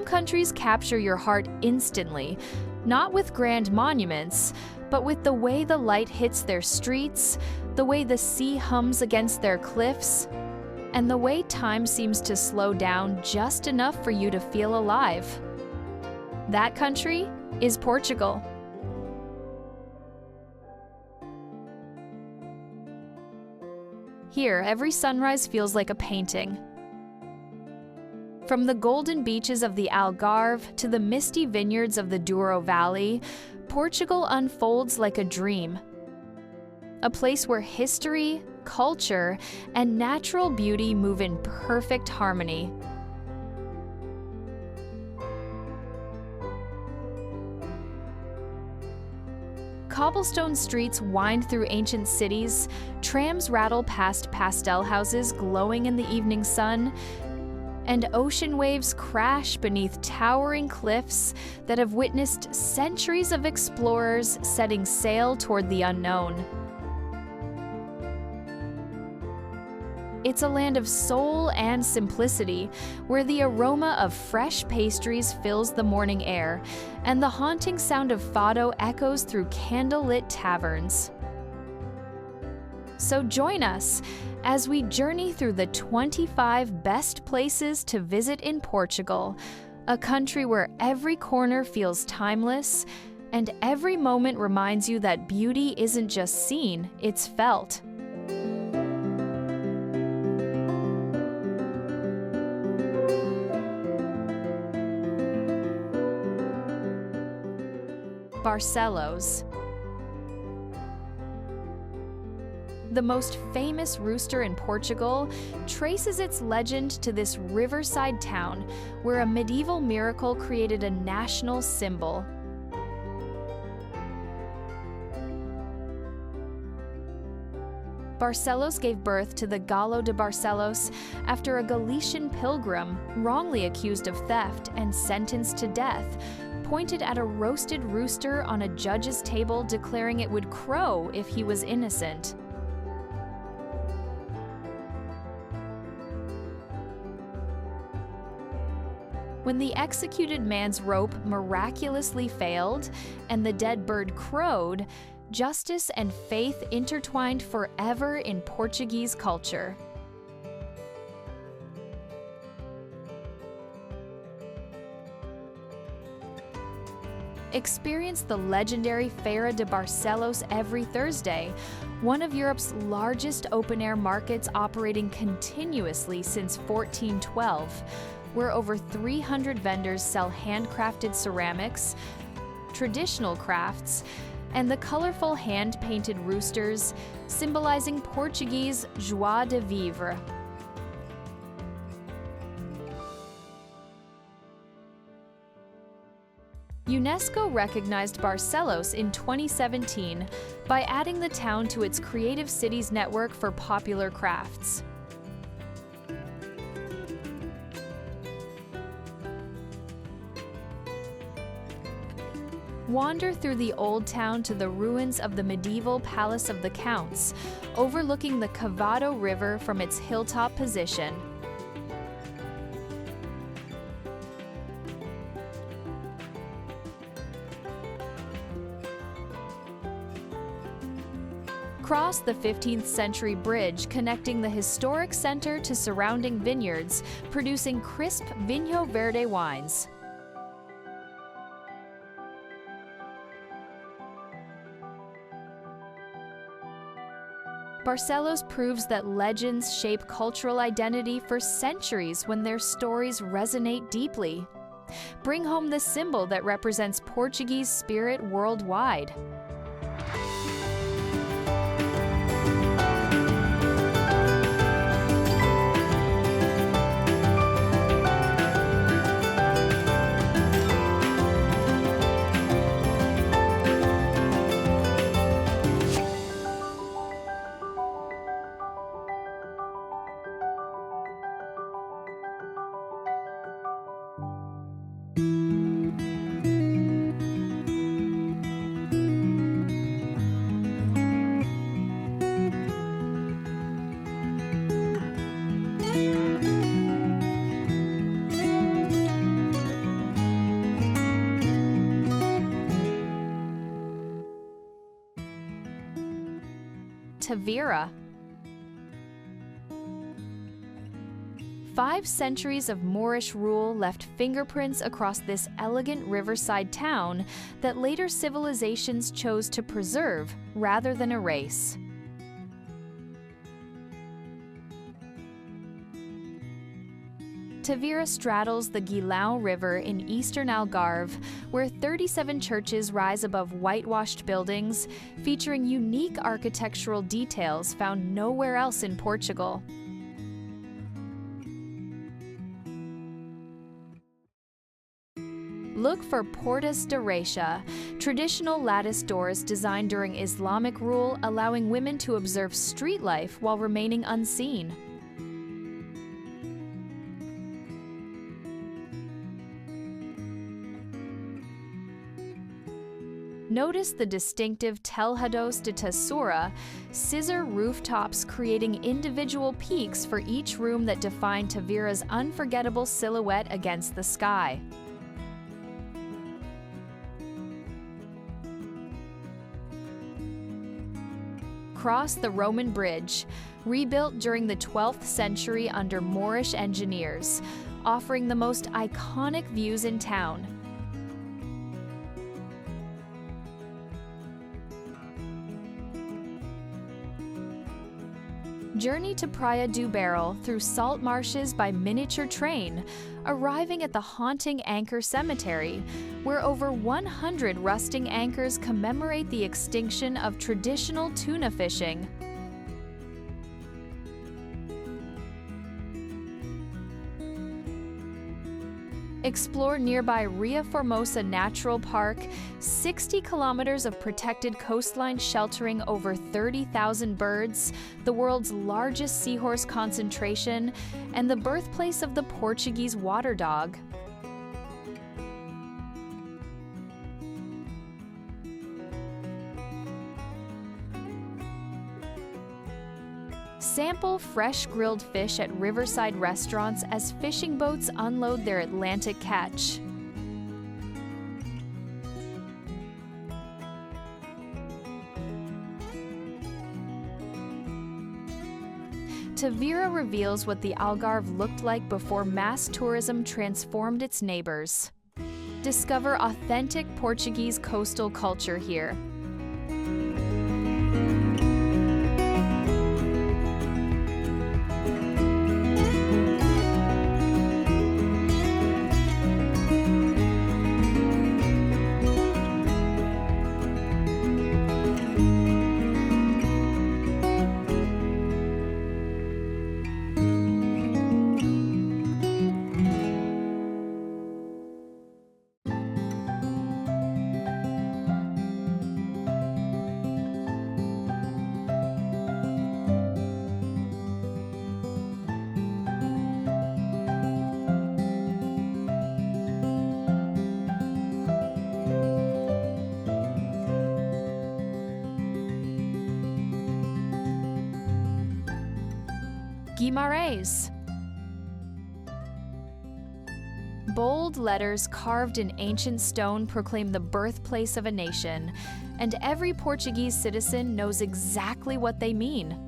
Some countries capture your heart instantly, not with grand monuments, but with the way the light hits their streets, the way the sea hums against their cliffs, and the way time seems to slow down just enough for you to feel alive. That country is Portugal. Here, every sunrise feels like a painting. From the golden beaches of the Algarve to the misty vineyards of the Douro Valley, Portugal unfolds like a dream. A place where history, culture, and natural beauty move in perfect harmony. Cobblestone streets wind through ancient cities, trams rattle past pastel houses glowing in the evening sun, and ocean waves crash beneath towering cliffs that have witnessed centuries of explorers setting sail toward the unknown. It's a land of soul and simplicity, where the aroma of fresh pastries fills the morning air, and the haunting sound of fado echoes through candlelit taverns. So join us as we journey through the 25 best places to visit in Portugal, a country where every corner feels timeless, and every moment reminds you that beauty isn't just seen, it's felt. Barcelos. The most famous rooster in Portugal traces its legend to this riverside town where a medieval miracle created a national symbol. Barcelos gave birth to the Galo de Barcelos after a Galician pilgrim, wrongly accused of theft and sentenced to death, pointed at a roasted rooster on a judge's table, declaring it would crow if he was innocent. When the executed man's rope miraculously failed and the dead bird crowed, justice and faith intertwined forever in Portuguese culture. Experience the legendary Feira de Barcelos every Thursday, one of Europe's largest open-air markets operating continuously since 1412, where over 300 vendors sell handcrafted ceramics, traditional crafts, and the colorful hand-painted roosters, symbolizing Portuguese joie de vivre. UNESCO recognized Barcelos in 2017 by adding the town to its Creative Cities network for popular crafts. Wander through the old town to the ruins of the medieval Palace of the Counts, overlooking the Cavado River from its hilltop position. Cross the 15th century bridge connecting the historic center to surrounding vineyards, producing crisp Vinho Verde wines. Barcelos proves that legends shape cultural identity for centuries when their stories resonate deeply. Bring home the symbol that represents Portuguese spirit worldwide. Tavira. 5 centuries of Moorish rule left fingerprints across this elegant riverside town that later civilizations chose to preserve rather than erase. Tavira straddles the Guilão River in eastern Algarve, where 37 churches rise above whitewashed buildings, featuring unique architectural details found nowhere else in Portugal. Look for Portas de Reixa, traditional lattice doors designed during Islamic rule, allowing women to observe street life while remaining unseen. Notice the distinctive telhados de tesoura, scissor rooftops creating individual peaks for each room that define Tavira's unforgettable silhouette against the sky. Cross the Roman Bridge, rebuilt during the 12th century under Moorish engineers, offering the most iconic views in town. Journey to Praia do Barrel through salt marshes by miniature train, arriving at the haunting Anchor Cemetery, where over 100 rusting anchors commemorate the extinction of traditional tuna fishing. Explore nearby Ria Formosa Natural Park, 60 kilometers of protected coastline sheltering over 30,000 birds, the world's largest seahorse concentration, and the birthplace of the Portuguese water dog. Sample fresh grilled fish at riverside restaurants as fishing boats unload their Atlantic catch. Tavira reveals what the Algarve looked like before mass tourism transformed its neighbors. Discover authentic Portuguese coastal culture here. Guimaraes. Bold letters carved in ancient stone proclaim the birthplace of a nation, and every Portuguese citizen knows exactly what they mean.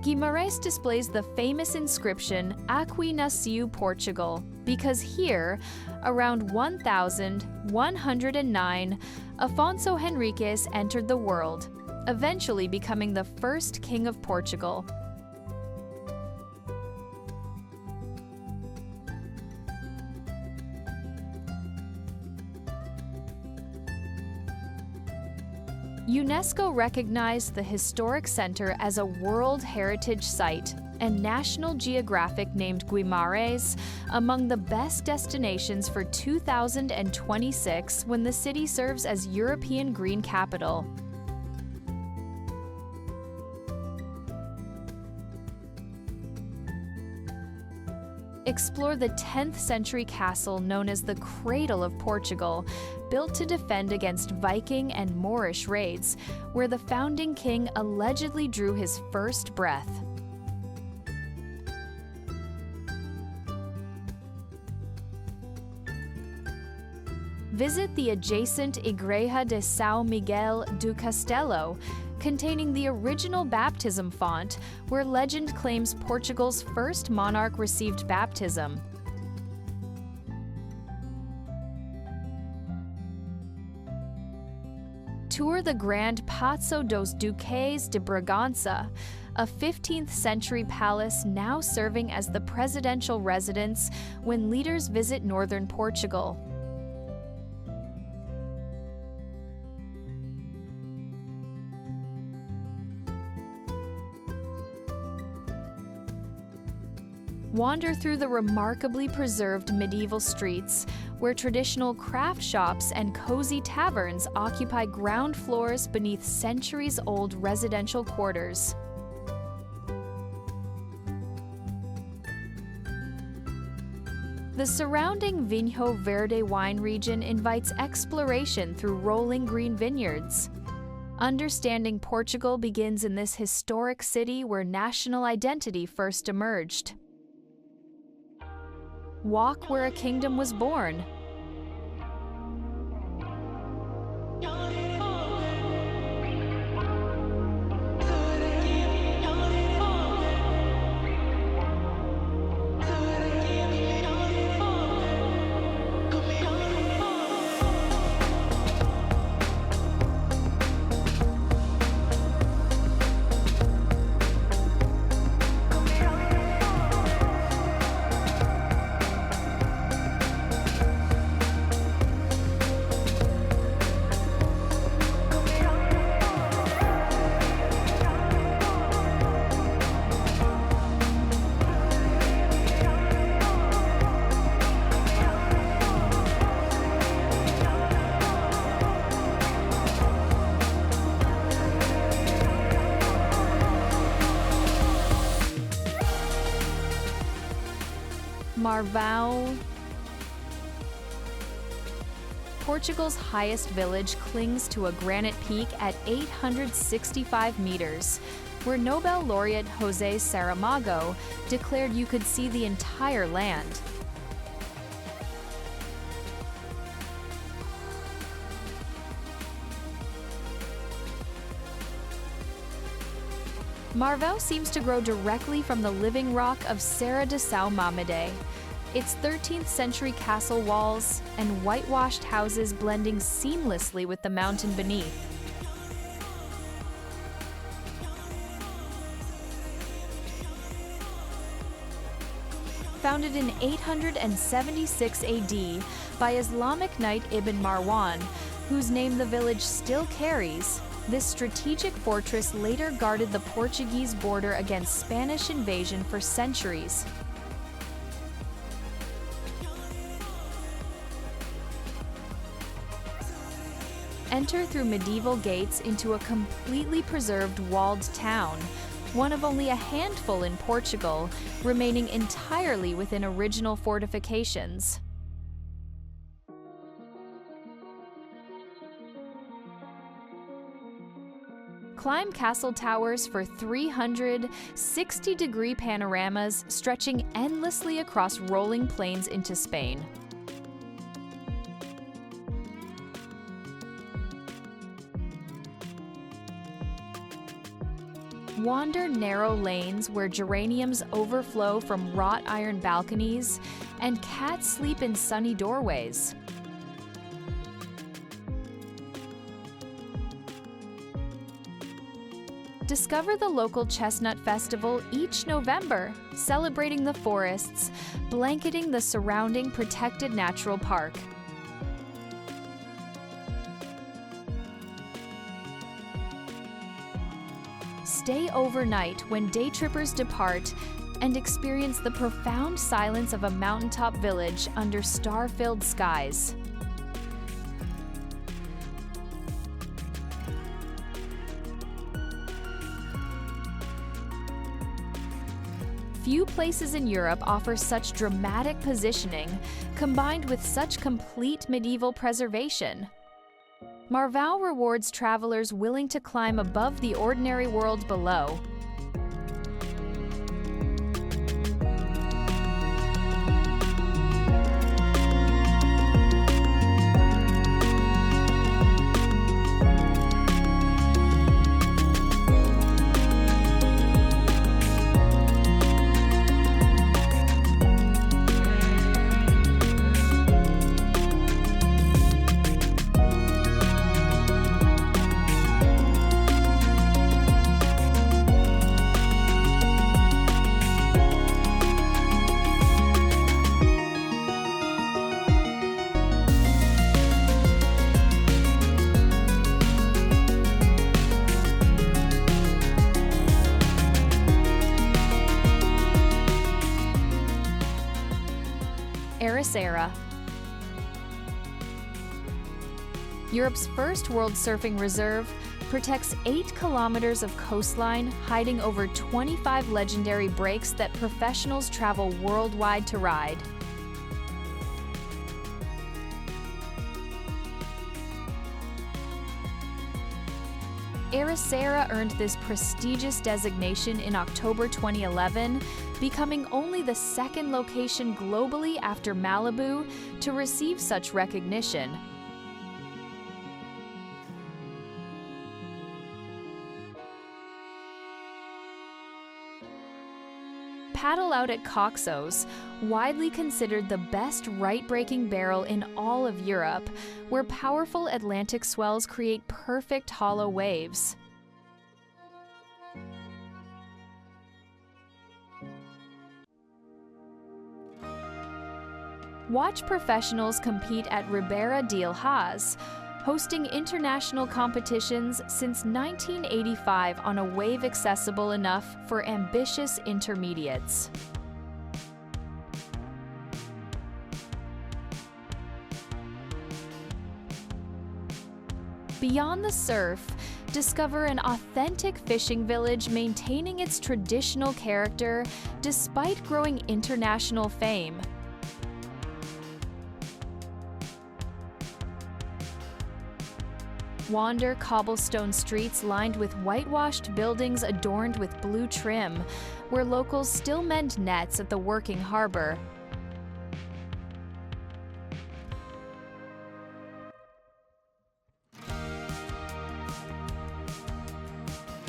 Guimarães displays the famous inscription Aqui nasceu Portugal, because here, around 1109, Afonso Henriques entered the world, eventually becoming the first king of Portugal. UNESCO recognized the historic center as a World Heritage Site, and National Geographic named Guimaraes among the best destinations for 2026 when the city serves as European Green Capital. Explore the 10th century castle known as the Cradle of Portugal, built to defend against Viking and Moorish raids, where the founding king allegedly drew his first breath. visit the adjacent Igreja de São Miguel do Castelo, containing the original baptism font where legend claims Portugal's first monarch received baptism. Tour the Grand Paço dos Duques de Bragança, a 15th century palace now serving as the presidential residence when leaders visit northern Portugal. Wander through the remarkably preserved medieval streets, where traditional craft shops and cozy taverns occupy ground floors beneath centuries-old residential quarters. The surrounding Vinho Verde wine region invites exploration through rolling green vineyards. Understanding Portugal begins in this historic city where national identity first emerged. Walk where a kingdom was born. Marvao. Portugal's highest village clings to a granite peak at 865 meters, where Nobel laureate José Saramago declared you could see the entire land. Marvao seems to grow directly from the living rock of Serra de São Mamede, its 13th century castle walls and whitewashed houses blending seamlessly with the mountain beneath. Founded in 876 AD by Islamic knight Ibn Marwan, whose name the village still carries, this strategic fortress later guarded the Portuguese border against Spanish invasion for centuries. Enter through medieval gates into a completely preserved walled town, one of only a handful in Portugal, remaining entirely within original fortifications. Climb castle towers for 360-degree panoramas stretching endlessly across rolling plains into Spain. Wander narrow lanes where geraniums overflow from wrought iron balconies and cats sleep in sunny doorways. Discover the local Chestnut Festival each November, celebrating the forests, blanketing the surrounding protected natural park. Stay overnight when day trippers depart and experience the profound silence of a mountaintop village under star-filled skies. Few places in Europe offer such dramatic positioning, combined with such complete medieval preservation. Marvao rewards travelers willing to climb above the ordinary world below. Ericeira. Europe's first World Surfing Reserve protects 8 kilometers of coastline, hiding over 25 legendary breaks that professionals travel worldwide to ride. Ericeira earned this prestigious designation in October 2011, becoming only the second location globally after Malibu to receive such recognition. Paddle out at Cascais, widely considered the best right-breaking barrel in all of Europe, where powerful Atlantic swells create perfect hollow waves. Watch professionals compete at Ribeira del Haz, hosting international competitions since 1985 on a wave accessible enough for ambitious intermediates. Beyond the surf, discover an authentic fishing village maintaining its traditional character despite growing international fame. Wander cobblestone streets lined with whitewashed buildings adorned with blue trim, where locals still mend nets at the working harbor.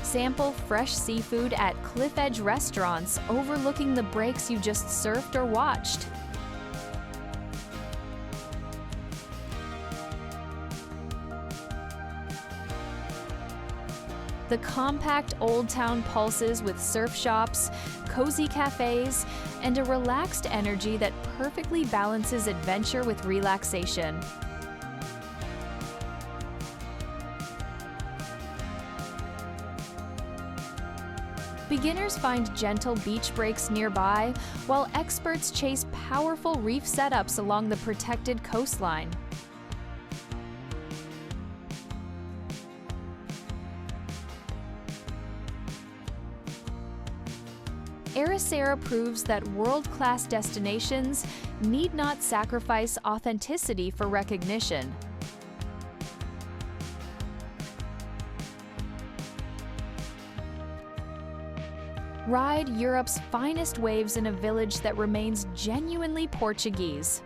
Sample fresh seafood at cliff edge restaurants overlooking the breaks you just surfed or watched. The compact Old Town pulses with surf shops, cozy cafes, and a relaxed energy that perfectly balances adventure with relaxation. Beginners find gentle beach breaks nearby, while experts chase powerful reef setups along the protected coastline. Ericeira proves that world-class destinations need not sacrifice authenticity for recognition. Ride Europe's finest waves in a village that remains genuinely Portuguese.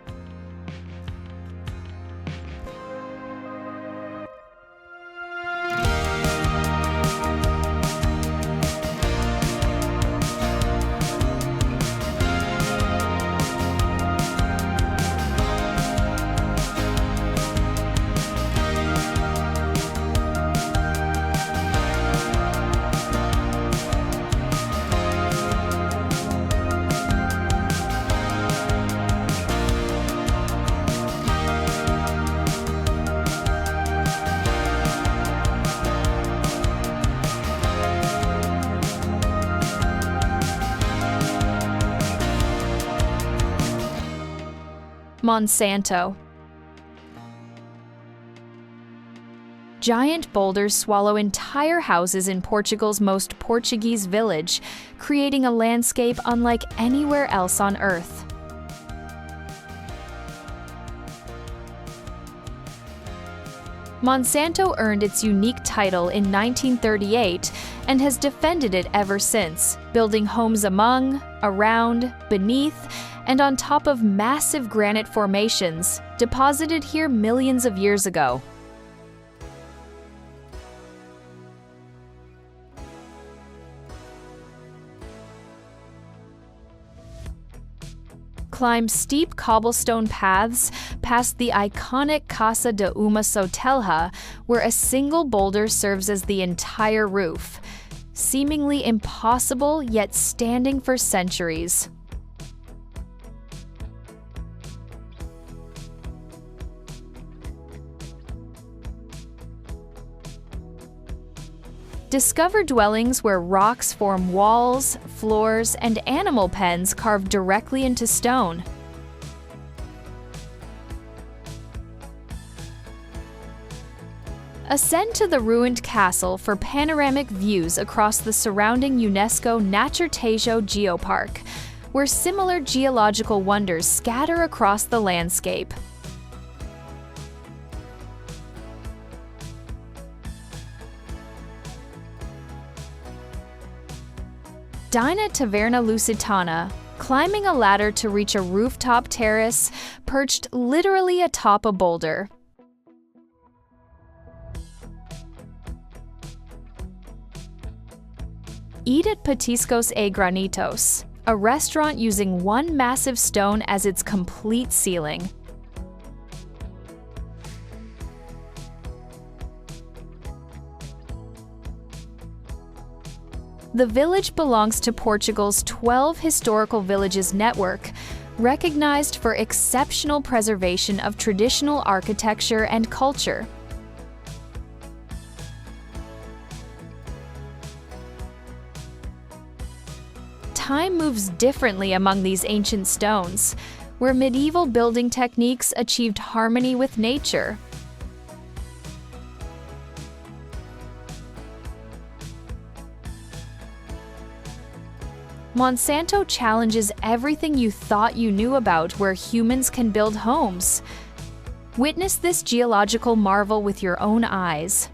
Monsanto. Giant boulders swallow entire houses in Portugal's most Portuguese village, creating a landscape unlike anywhere else on Earth. Monsanto earned its unique title in 1938 and has defended it ever since, building homes among, around, beneath, and on top of massive granite formations, deposited here millions of years ago. Climb steep cobblestone paths past the iconic Casa de uma Sotelha, where a single boulder serves as the entire roof, seemingly impossible yet standing for centuries. Discover dwellings where rocks form walls, floors, and animal pens carved directly into stone. Ascend to the ruined castle for panoramic views across the surrounding UNESCO Naturtejo Geopark, where similar geological wonders scatter across the landscape. Dine at Taverna Lusitana, climbing a ladder to reach a rooftop terrace perched literally atop a boulder. Eat at Petiscos e Granitos, a restaurant using one massive stone as its complete ceiling. The village belongs to Portugal's 12 Historical Villages network, recognized for exceptional preservation of traditional architecture and culture. Time moves differently among these ancient stones, where medieval building techniques achieved harmony with nature. Monsanto challenges everything you thought you knew about where humans can build homes. Witness this geological marvel with your own eyes.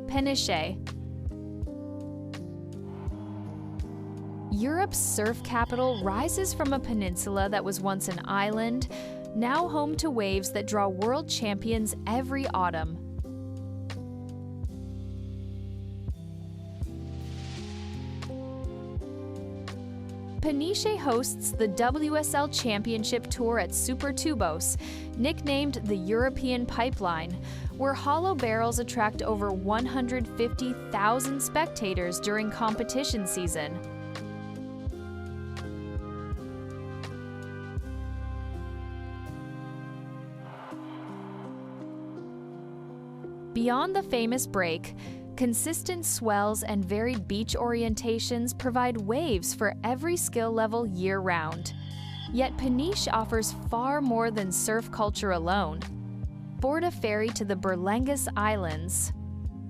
Peniche. Europe's surf capital rises from a peninsula that was once an island, now home to waves that draw world champions every autumn. Peniche hosts the WSL Championship Tour at Supertubos, nicknamed the European Pipeline, where hollow barrels attract over 150,000 spectators during competition season. Beyond the famous break, consistent swells and varied beach orientations provide waves for every skill level year-round. Yet Peniche offers far more than surf culture alone. Board a ferry to the Berlengas Islands,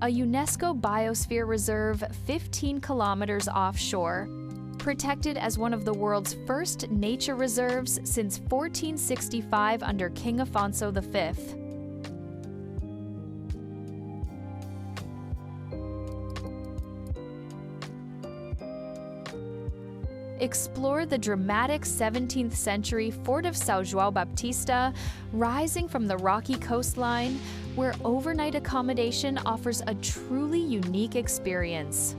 a UNESCO Biosphere Reserve 15 kilometers offshore, protected as one of the world's first nature reserves since 1465 under King Afonso V. Explore the dramatic 17th century Fort of São João Baptista, rising from the rocky coastline, where overnight accommodation offers a truly unique experience.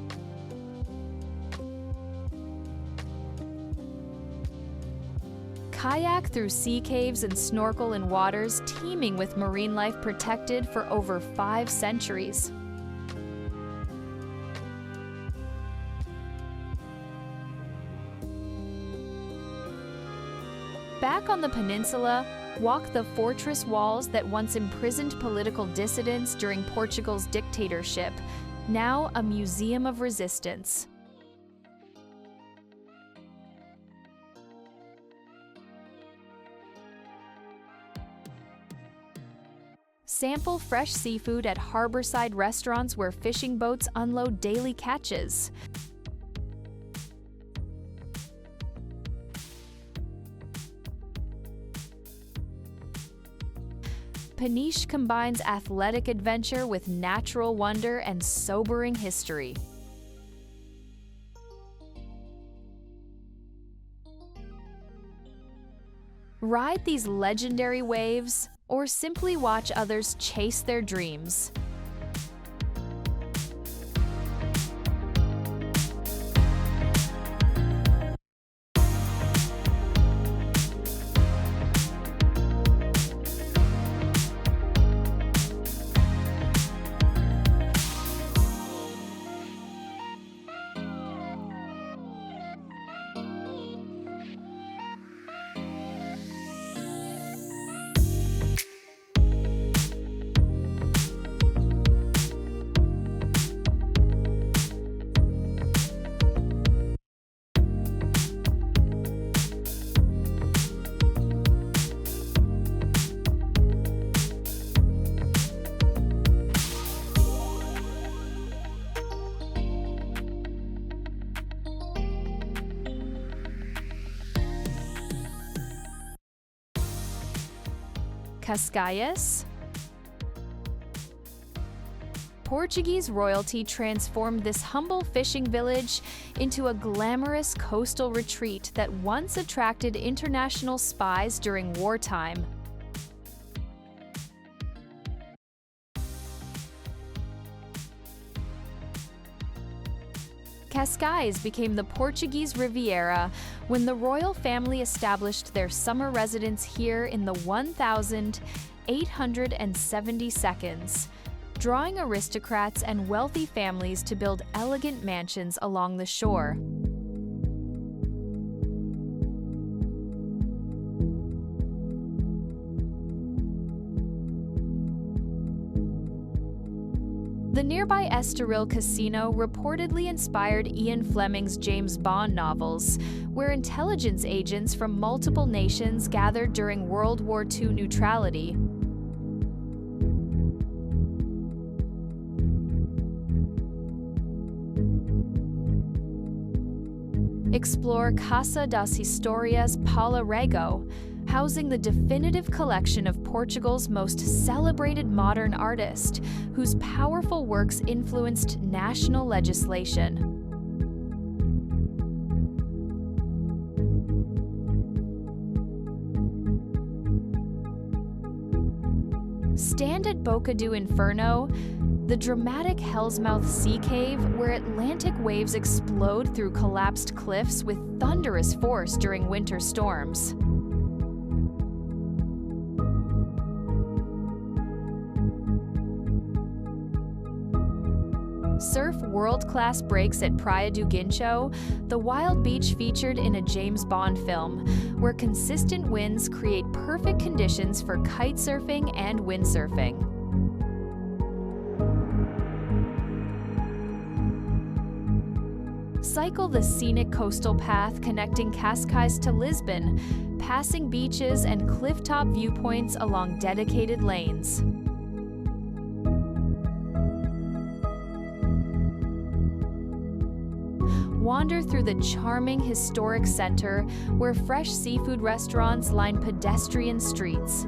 Kayak through sea caves and snorkel in waters teeming with marine life protected for over 5 centuries. Back on the peninsula, walk the fortress walls that once imprisoned political dissidents during Portugal's dictatorship, now a museum of resistance. Sample fresh seafood at harborside restaurants where fishing boats unload daily catches. Peniche combines athletic adventure with natural wonder and sobering history. Ride these legendary waves, or simply watch others chase their dreams. Cascais? Portuguese royalty transformed this humble fishing village into a glamorous coastal retreat that once attracted international spies during wartime. Cascais became the Portuguese Riviera when the royal family established their summer residence here in the 1872s, drawing aristocrats and wealthy families to build elegant mansions along the shore. The nearby Estoril Casino reportedly inspired Ian Fleming's James Bond novels, where intelligence agents from multiple nations gathered during World War II neutrality. Explore Casa das Histórias Paula Rego, housing the definitive collection of Portugal's most celebrated modern artist, whose powerful works influenced national legislation. Stand at Boca do Inferno, the dramatic Hell's Mouth sea cave where Atlantic waves explode through collapsed cliffs with thunderous force during winter storms. Surf world-class breaks at Praia do Guincho, the wild beach featured in a James Bond film, where consistent winds create perfect conditions for kite surfing and windsurfing. Cycle the scenic coastal path connecting Cascais to Lisbon, passing beaches and clifftop viewpoints along dedicated lanes. Wander through the charming historic center where fresh seafood restaurants line pedestrian streets.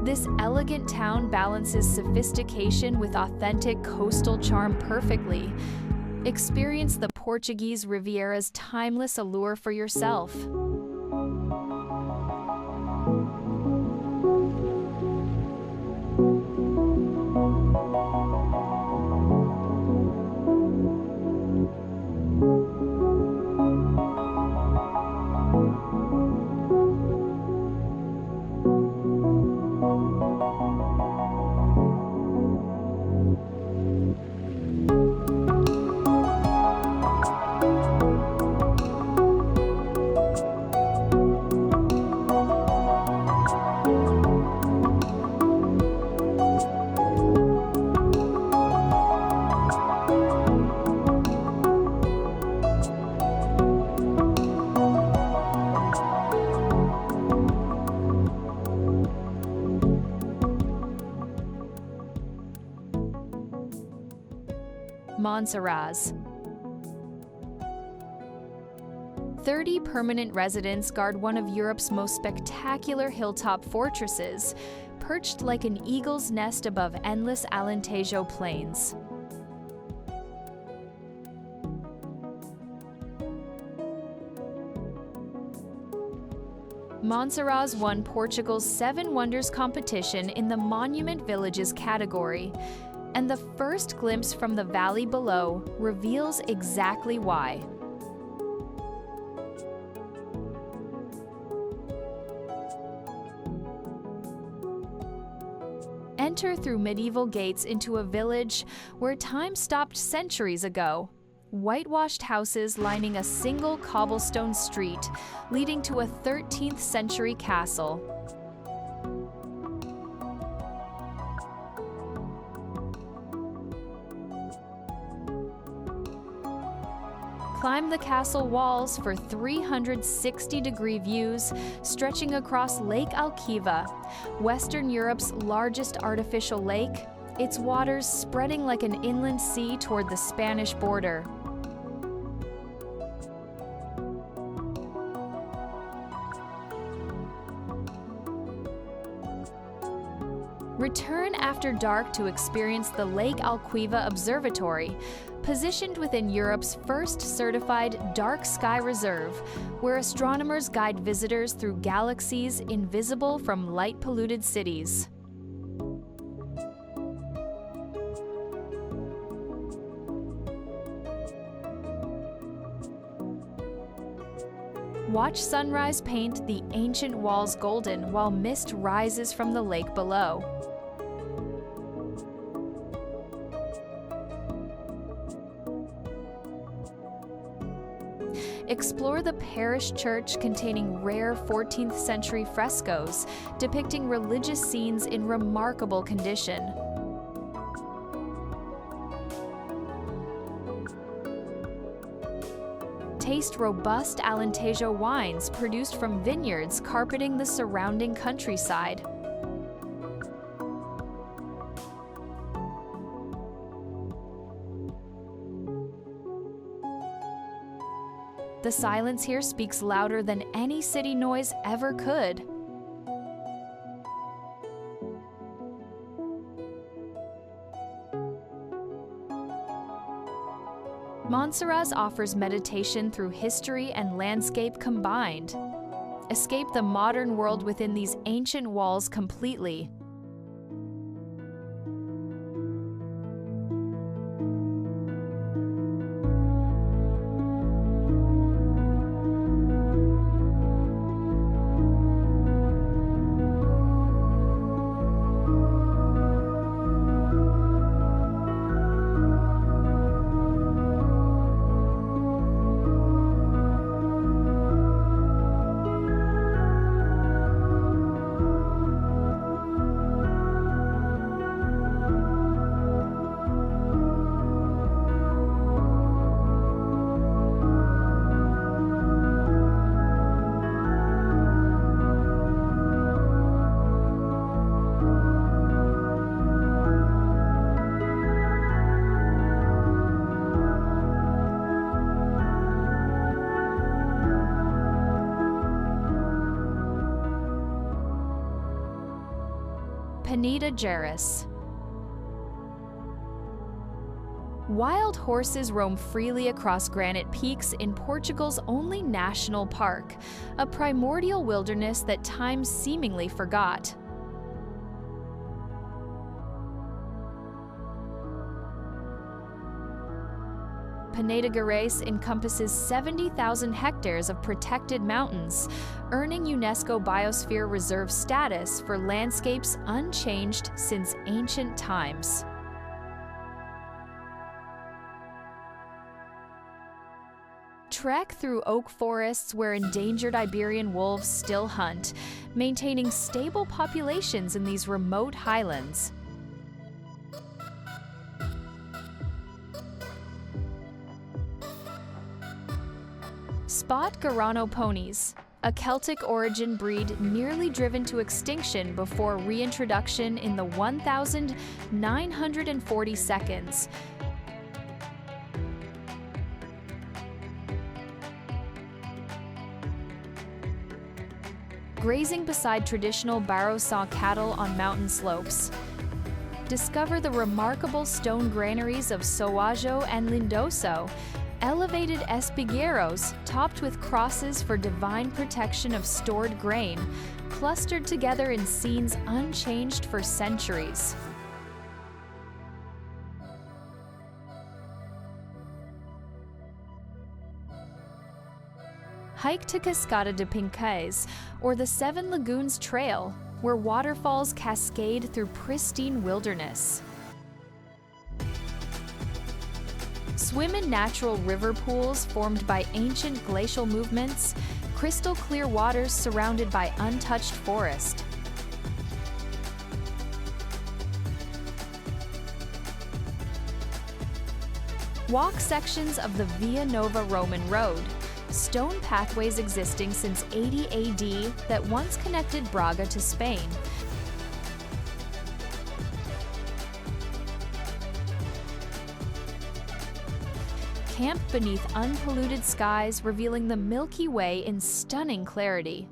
This elegant town balances sophistication with authentic coastal charm perfectly. Experience the Portuguese Riviera's timeless allure for yourself. Monsaraz. 30 permanent residents guard one of Europe's most spectacular hilltop fortresses, perched like an eagle's nest above endless Alentejo plains. Monsaraz won Portugal's Seven Wonders competition in the Monument Villages category, and the first glimpse from the valley below reveals exactly why. Enter through medieval gates into a village where time stopped centuries ago. Whitewashed houses lining a single cobblestone street, leading to a 13th century castle. Climb the castle walls for 360-degree views stretching across Lake Alquiva, Western Europe's largest artificial lake, its waters spreading like an inland sea toward the Spanish border. Return after dark to experience the Lake Alquiva Observatory, positioned within Europe's first certified dark sky reserve, where astronomers guide visitors through galaxies invisible from light-polluted cities. Watch sunrise paint the ancient walls golden while mist rises from the lake below. Explore the parish church containing rare 14th century frescoes depicting religious scenes in remarkable condition. Taste robust Alentejo wines produced from vineyards carpeting the surrounding countryside. The silence here speaks louder than any city noise ever could. Monsaraz offers meditation through history and landscape combined. Escape the modern world within these ancient walls completely. Peneda-Geres. Wild horses roam freely across granite peaks in Portugal's only national park, a primordial wilderness that time seemingly forgot. Peneda-Geres encompasses 70,000 hectares of protected mountains, earning UNESCO Biosphere Reserve status for landscapes unchanged since ancient times. Trek through oak forests where endangered Iberian wolves still hunt, maintaining stable populations in these remote highlands. Spot Garano ponies, a Celtic origin breed nearly driven to extinction before reintroduction in the 1,940 seconds. Grazing beside traditional Barcelos cattle on mountain slopes. Discover the remarkable stone granaries of Soajo and Lindoso, elevated espigueros topped with crosses for divine protection of stored grain, clustered together in scenes unchanged for centuries. Hike to Cascada de Cascais, or the Seven Lagoons Trail, where waterfalls cascade through pristine wilderness. Swim in natural river pools formed by ancient glacial movements, crystal clear waters surrounded by untouched forest. Walk sections of the Via Nova Roman Road, stone pathways existing since 80 AD that once connected Braga to Spain. Camp beneath unpolluted skies, revealing the Milky Way in stunning clarity.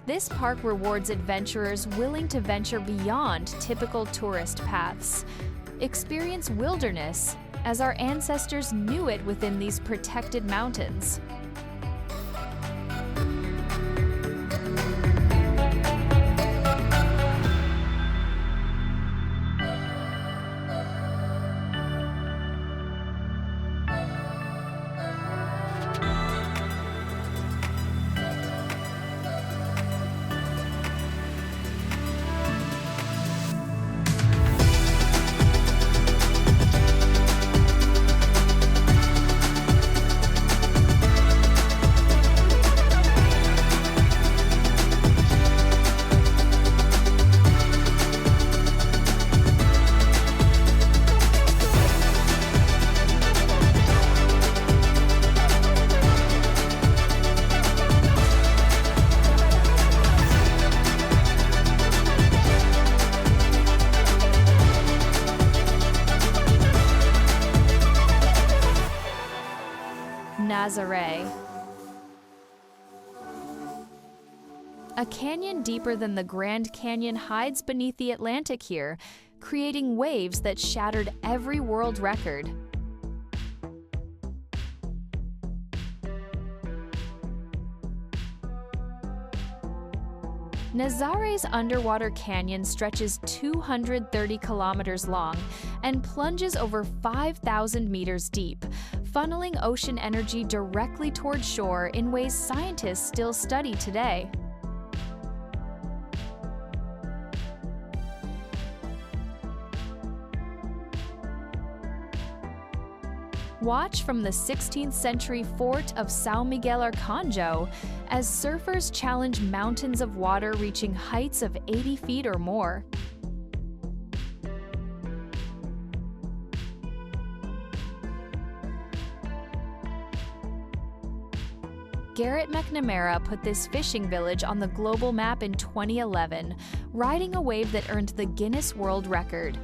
This park rewards adventurers willing to venture beyond typical tourist paths. Experience wilderness, as our ancestors knew it within these protected mountains. Nazare. A canyon deeper than the Grand Canyon hides beneath the Atlantic here, creating waves that shattered every world record. Nazare's underwater canyon stretches 230 kilometers long and plunges over 5,000 meters deep, funneling ocean energy directly toward shore in ways scientists still study today. Watch from the 16th century fort of São Miguel Arcanjo as surfers challenge mountains of water reaching heights of 80 feet or more. Garrett McNamara put this fishing village on the global map in 2011, riding a wave that earned the Guinness World Record.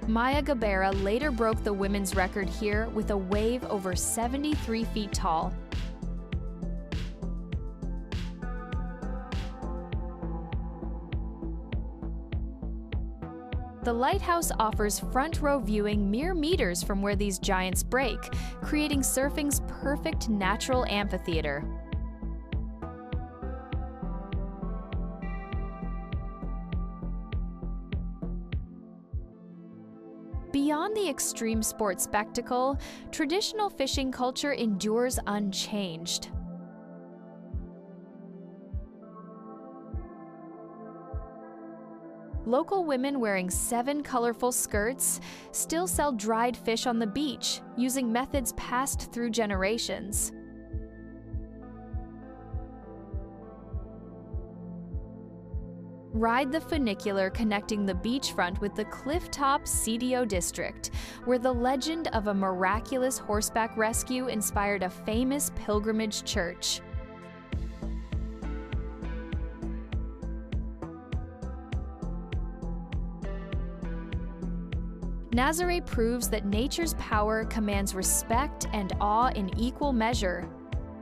Maya Gabera later broke the women's record here with a wave over 73 feet tall. The lighthouse offers front-row viewing mere meters from where these giants break, creating surfing's perfect natural amphitheater. Beyond the extreme sport spectacle, traditional fishing culture endures unchanged. Local women wearing 7 colorful skirts still sell dried fish on the beach, using methods passed through generations. Ride the funicular connecting the beachfront with the cliff-top CDO district, where the legend of a miraculous horseback rescue inspired a famous pilgrimage church. Nazare proves that nature's power commands respect and awe in equal measure.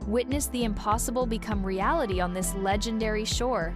Witness the impossible become reality on this legendary shore.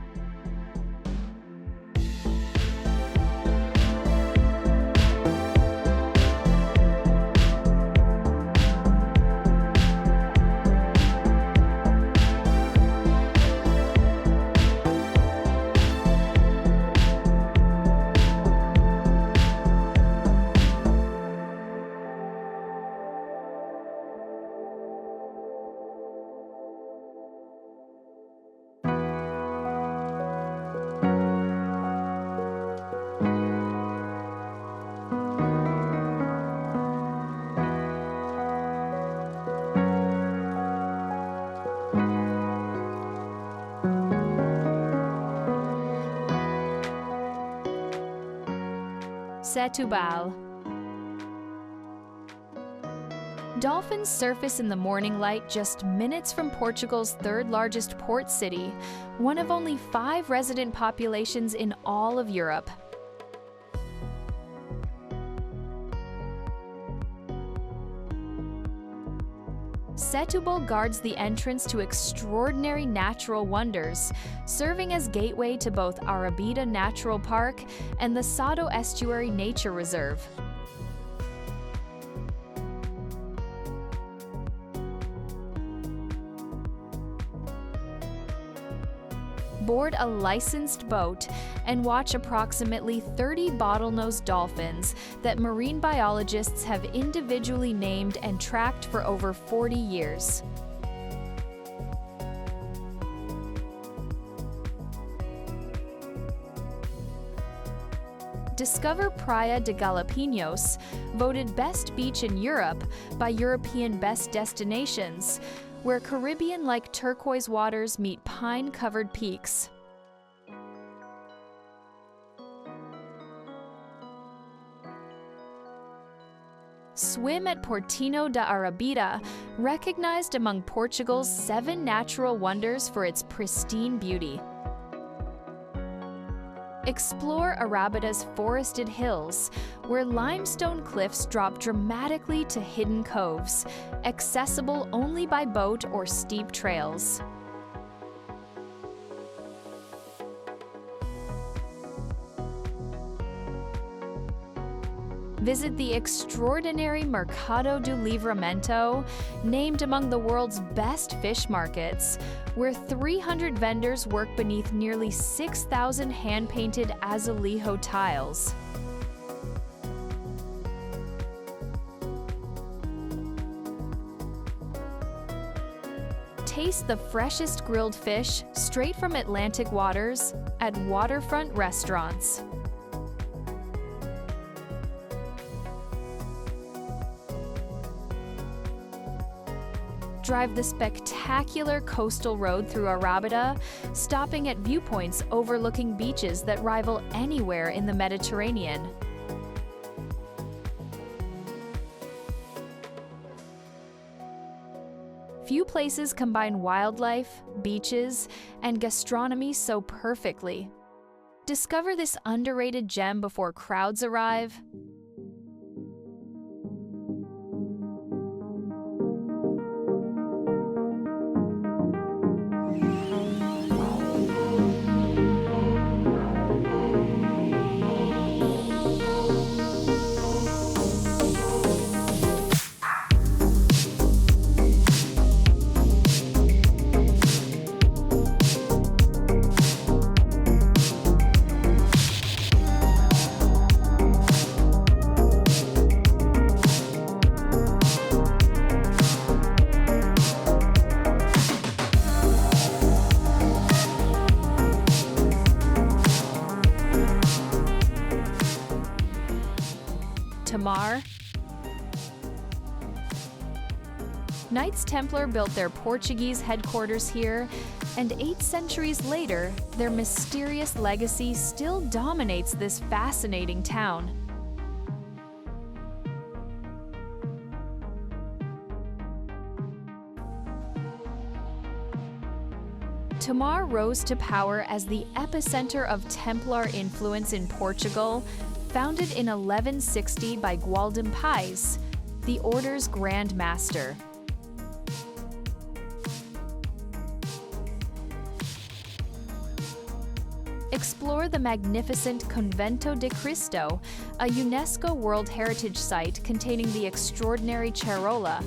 Setubal. Dolphins surface in the morning light just minutes from Portugal's third-largest port city, one of only 5 resident populations in all of Europe. Setubal guards the entrance to extraordinary natural wonders, serving as gateway to both Arabida Natural Park and the Sado Estuary Nature Reserve. Board a licensed boat and watch approximately 30 bottlenose dolphins that marine biologists have individually named and tracked for over 40 years. Discover Praia de Galapinos, voted best beach in Europe by European Best Destinations, where Caribbean-like turquoise waters meet pine-covered peaks. Swim at Portinho da Arabida, recognized among Portugal's 7 natural wonders for its pristine beauty. Explore Arabida's forested hills, where limestone cliffs drop dramatically to hidden coves, accessible only by boat or steep trails. Visit the extraordinary Mercado do Livramento, named among the world's best fish markets, where 300 vendors work beneath nearly 6,000 hand-painted azulejo tiles. Taste the freshest grilled fish straight from Atlantic waters at waterfront restaurants. Drive the spectacular coastal road through Arabida, stopping at viewpoints overlooking beaches that rival anywhere in the Mediterranean. Few places combine wildlife, beaches, and gastronomy so perfectly. Discover this underrated gem before crowds arrive. Tomar. Knights Templar built their Portuguese headquarters here, and 8 centuries later, their mysterious legacy still dominates this fascinating town. Tomar rose to power as the epicenter of Templar influence in Portugal, founded in 1160 by Gualdem Pais, the order's Grand Master. Explore the magnificent Convento de Cristo, a UNESCO World Heritage Site containing the extraordinary charola,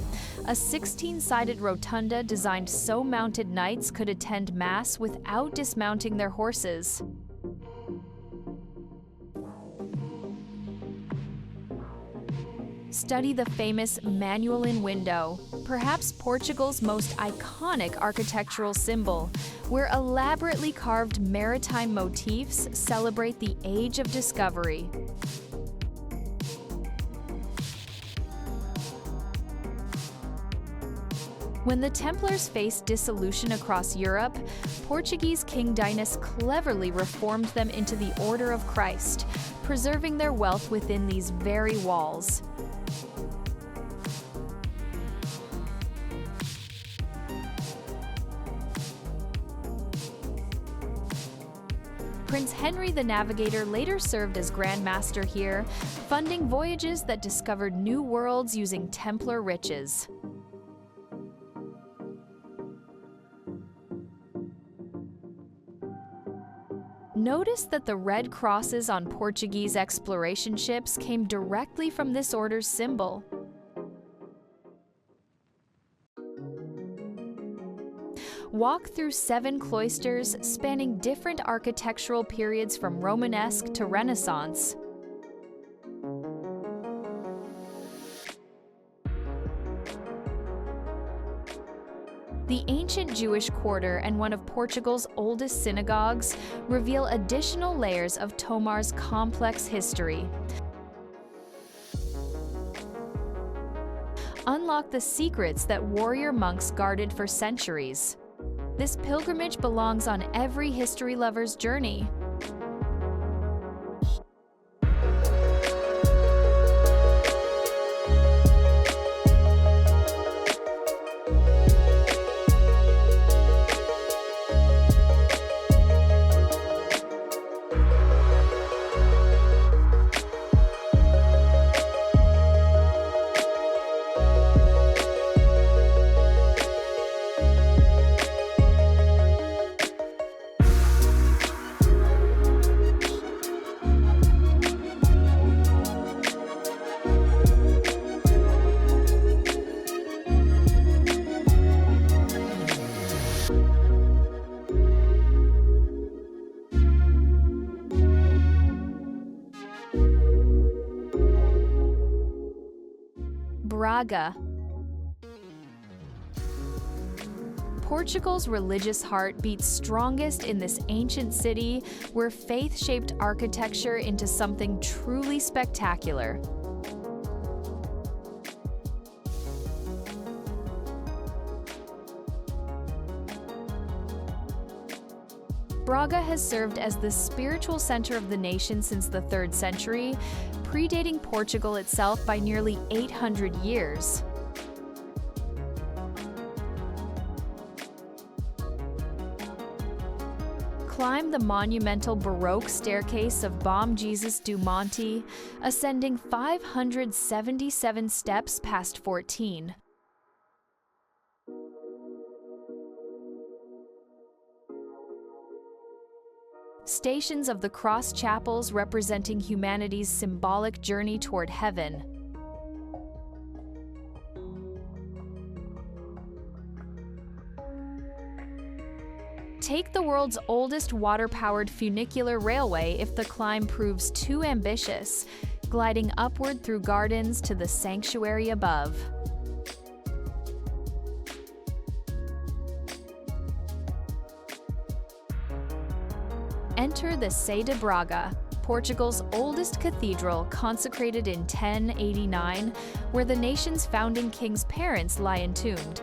a 16-sided rotunda designed so mounted knights could attend Mass without dismounting their horses. Study the famous Manuelin window, perhaps Portugal's most iconic architectural symbol, where elaborately carved maritime motifs celebrate the Age of Discovery. When the Templars faced dissolution across Europe, Portuguese King Dinas cleverly reformed them into the Order of Christ, preserving their wealth within these very walls. Prince Henry the Navigator later served as Grand Master here, funding voyages that discovered new worlds using Templar riches. Notice that the red crosses on Portuguese exploration ships came directly from this order's symbol. Walk through 7 cloisters spanning different architectural periods from Romanesque to Renaissance. The ancient Jewish quarter and one of Portugal's oldest synagogues reveal additional layers of Tomar's complex history. Unlock the secrets that warrior monks guarded for centuries. This pilgrimage belongs on every history lover's journey. Braga. Portugal's religious heart beats strongest in this ancient city where faith shaped architecture into something truly spectacular. Braga has served as the spiritual center of the nation since the 3rd century, predating Portugal itself by nearly 800 years. Climb the monumental Baroque staircase of Bom Jesus do Monte, ascending 577 steps past 14. Stations of the cross chapels representing humanity's symbolic journey toward heaven. Take the world's oldest water-powered funicular railway if the climb proves too ambitious, gliding upward through gardens to the sanctuary above. Enter the Sé de Braga, Portugal's oldest cathedral, consecrated in 1089, where the nation's founding king's parents lie entombed.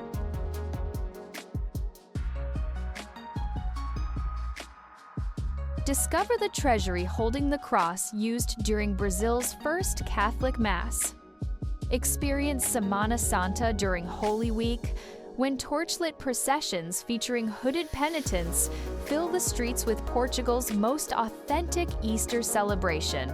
Discover the treasury holding the cross used during Brazil's first Catholic Mass. Experience Semana Santa during Holy Week, when torchlit processions featuring hooded penitents fill the streets with Portugal's most authentic Easter celebration.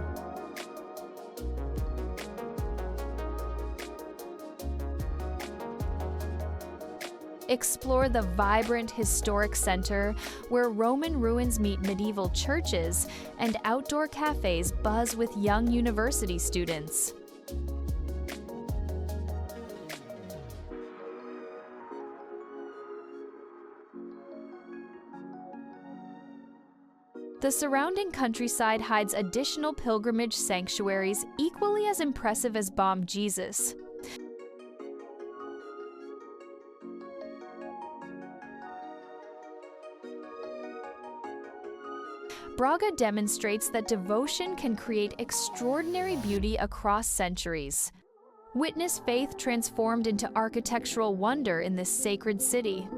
Explore the vibrant historic center where Roman ruins meet medieval churches and outdoor cafes buzz with young university students. The surrounding countryside hides additional pilgrimage sanctuaries equally as impressive as Bom Jesus. Braga demonstrates that devotion can create extraordinary beauty across centuries. Witness faith transformed into architectural wonder in this sacred city.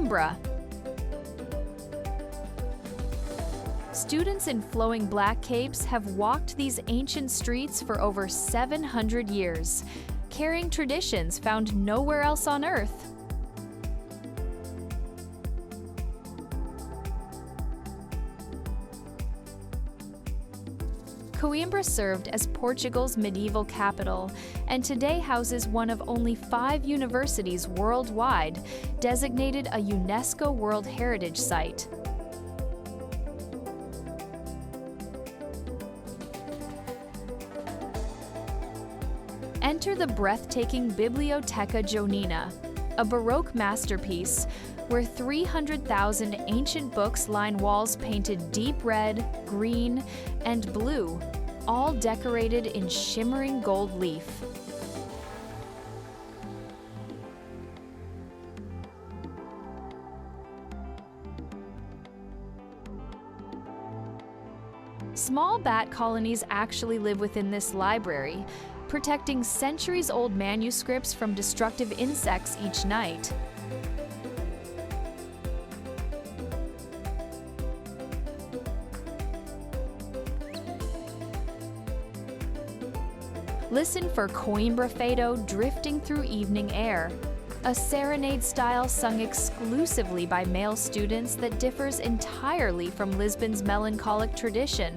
Coimbra. Students in flowing black capes have walked these ancient streets for over 700 years, carrying traditions found nowhere else on Earth. Coimbra served as Portugal's medieval capital, and today houses one of only 5 universities worldwide designated a UNESCO World Heritage Site. Enter the breathtaking Biblioteca Joanina, a Baroque masterpiece where 300,000 ancient books line walls painted deep red, green, and blue, all decorated in shimmering gold leaf. Small bat colonies actually live within this library, protecting centuries-old manuscripts from destructive insects each night. Listen for Coimbra Fado drifting through evening air, a serenade style sung exclusively by male students that differs entirely from Lisbon's melancholic tradition.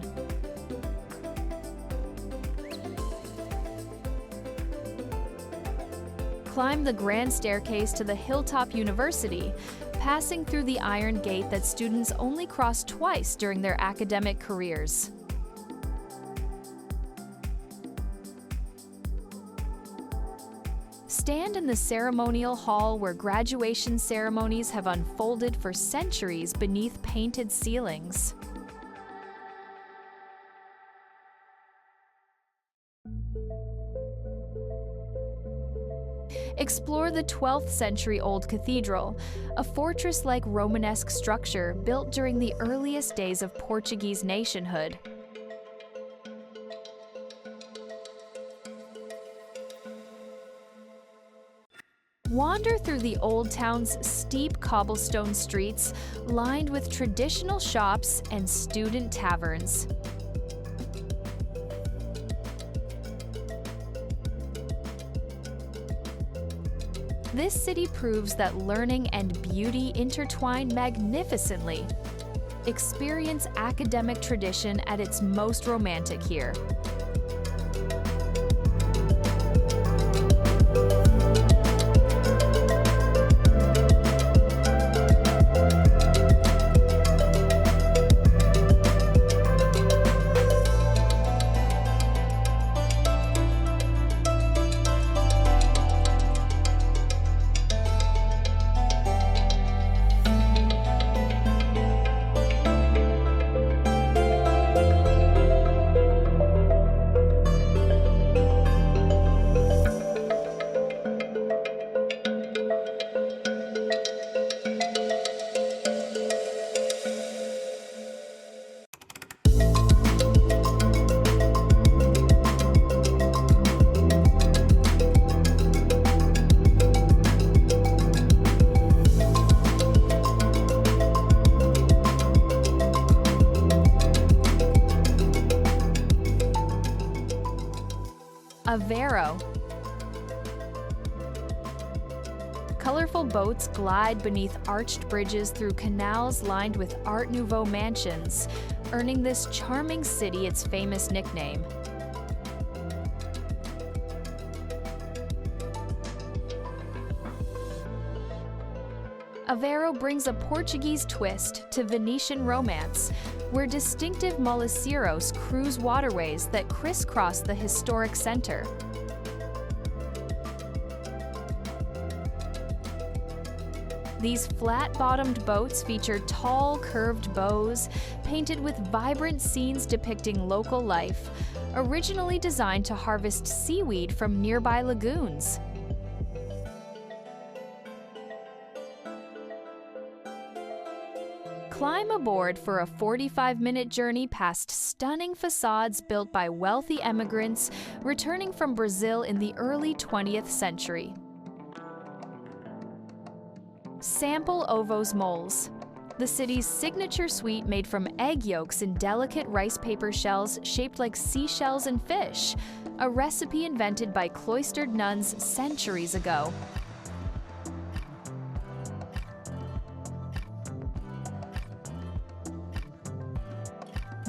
Climb the grand staircase to the Hilltop University, passing through the iron gate that students only cross twice during their academic careers. Stand in the ceremonial hall where graduation ceremonies have unfolded for centuries beneath painted ceilings. Explore the 12th century old cathedral, a fortress-like Romanesque structure built during the earliest days of Portuguese nationhood. Wander through the old town's steep cobblestone streets, lined with traditional shops and student taverns. This city proves that learning and beauty intertwine magnificently. Experience academic tradition at its most romantic here. Évora. Colorful boats glide beneath arched bridges through canals lined with Art Nouveau mansions, earning this charming city its famous nickname. Évora brings a Portuguese twist to Venetian romance, where distinctive moliceiros cruise waterways that crisscross the historic center. These flat-bottomed boats feature tall, curved bows, painted with vibrant scenes depicting local life, originally designed to harvest seaweed from nearby lagoons. Climb aboard for a 45-minute journey past stunning facades built by wealthy emigrants returning from Brazil in the early 20th century. Sample Ovo's moles, the city's signature sweet made from egg yolks in delicate rice paper shells shaped like seashells and fish, a recipe invented by cloistered nuns centuries ago.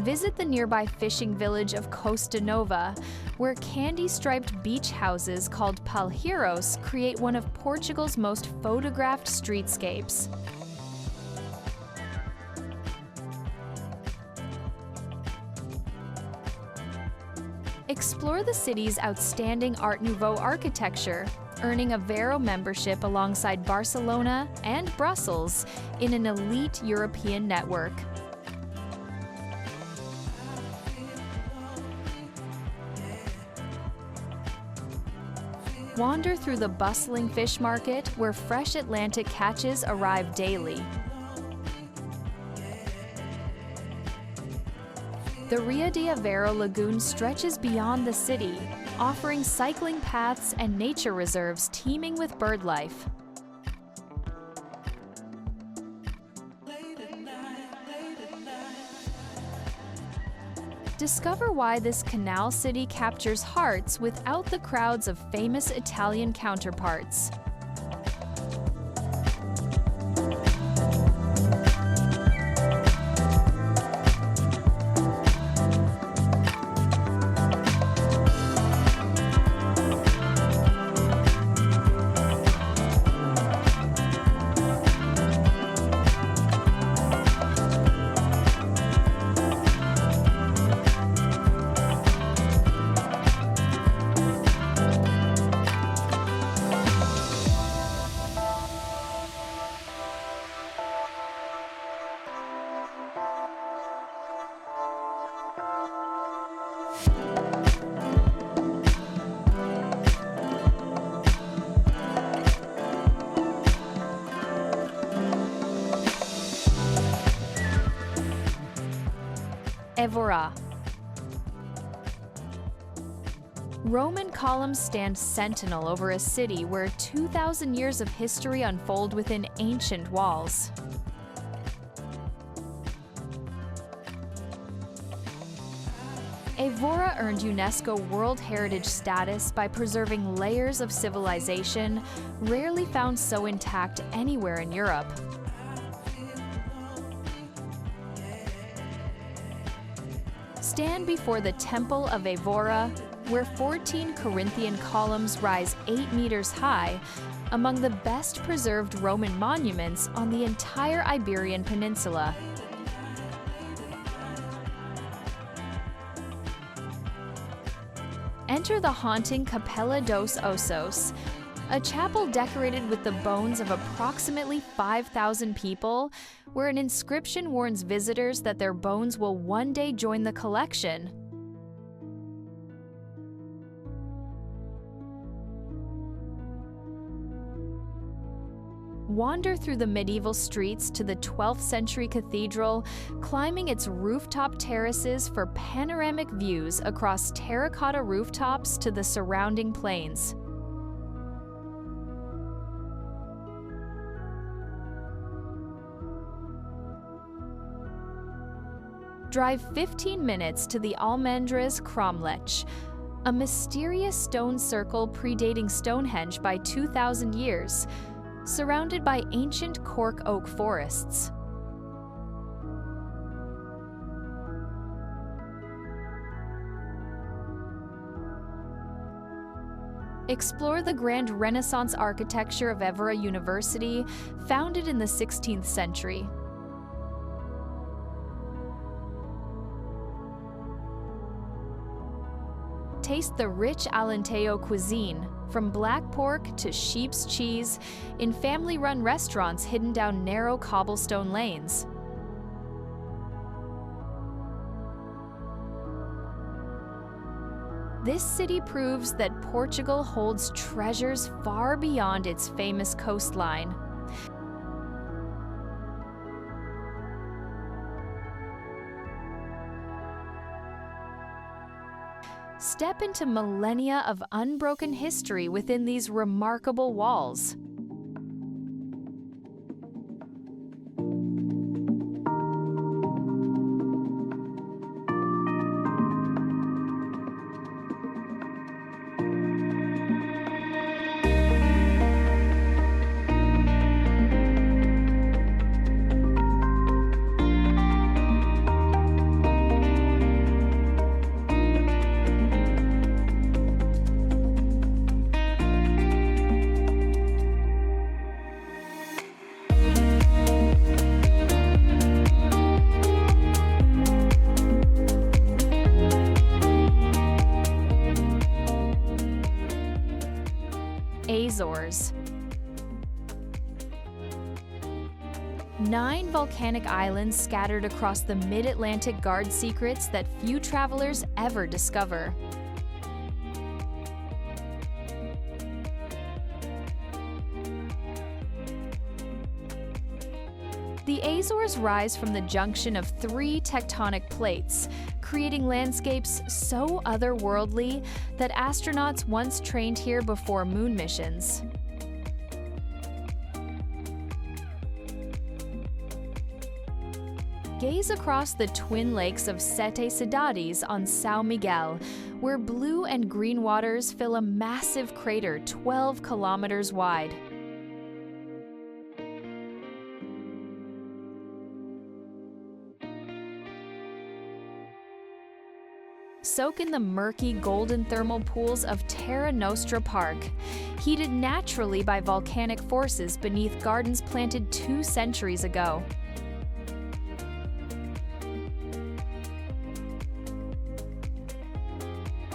Visit the nearby fishing village of Costa Nova, where candy-striped beach houses called palheiros create one of Portugal's most photographed streetscapes. Explore the city's outstanding Art Nouveau architecture, earning a Vero membership alongside Barcelona and Brussels in an elite European network. Wander through the bustling fish market where fresh Atlantic catches arrive daily. The Ria de Aveiro Lagoon stretches beyond the city, offering cycling paths and nature reserves teeming with bird life. Discover why this canal city captures hearts without the crowds of famous Italian counterparts. Évora. Roman columns stand sentinel over a city where 2,000 years of history unfold within ancient walls. Évora earned UNESCO World Heritage status by preserving layers of civilization rarely found so intact anywhere in Europe. Stand before the Temple of Évora, where 14 Corinthian columns rise 8 meters high, among the best preserved Roman monuments on the entire Iberian Peninsula. Enter the haunting Capella dos Ossos, a chapel decorated with the bones of approximately 5,000 people, where an inscription warns visitors that their bones will one day join the collection. Wander through the medieval streets to the 12th century cathedral, climbing its rooftop terraces for panoramic views across terracotta rooftops to the surrounding plains. Drive 15 minutes to the Almendras cromlech, a mysterious stone circle predating Stonehenge by 2,000 years, surrounded by ancient cork oak forests. Explore the grand Renaissance architecture of Évora University, founded in the 16th century. Taste the rich Alentejo cuisine, from black pork to sheep's cheese, in family-run restaurants hidden down narrow cobblestone lanes. This city proves that Portugal holds treasures far beyond its famous coastline. Step into millennia of unbroken history within these remarkable walls. 9 volcanic islands scattered across the mid-Atlantic guard secrets that few travelers ever discover. The Azores rise from the junction of 3 tectonic plates, creating landscapes so otherworldly that astronauts once trained here before moon missions. Gaze across the twin lakes of Sete Cidades on São Miguel, where blue and green waters fill a massive crater 12 kilometers wide. Soak in the murky golden thermal pools of Terra Nostra Park, heated naturally by volcanic forces beneath gardens planted 2 centuries ago.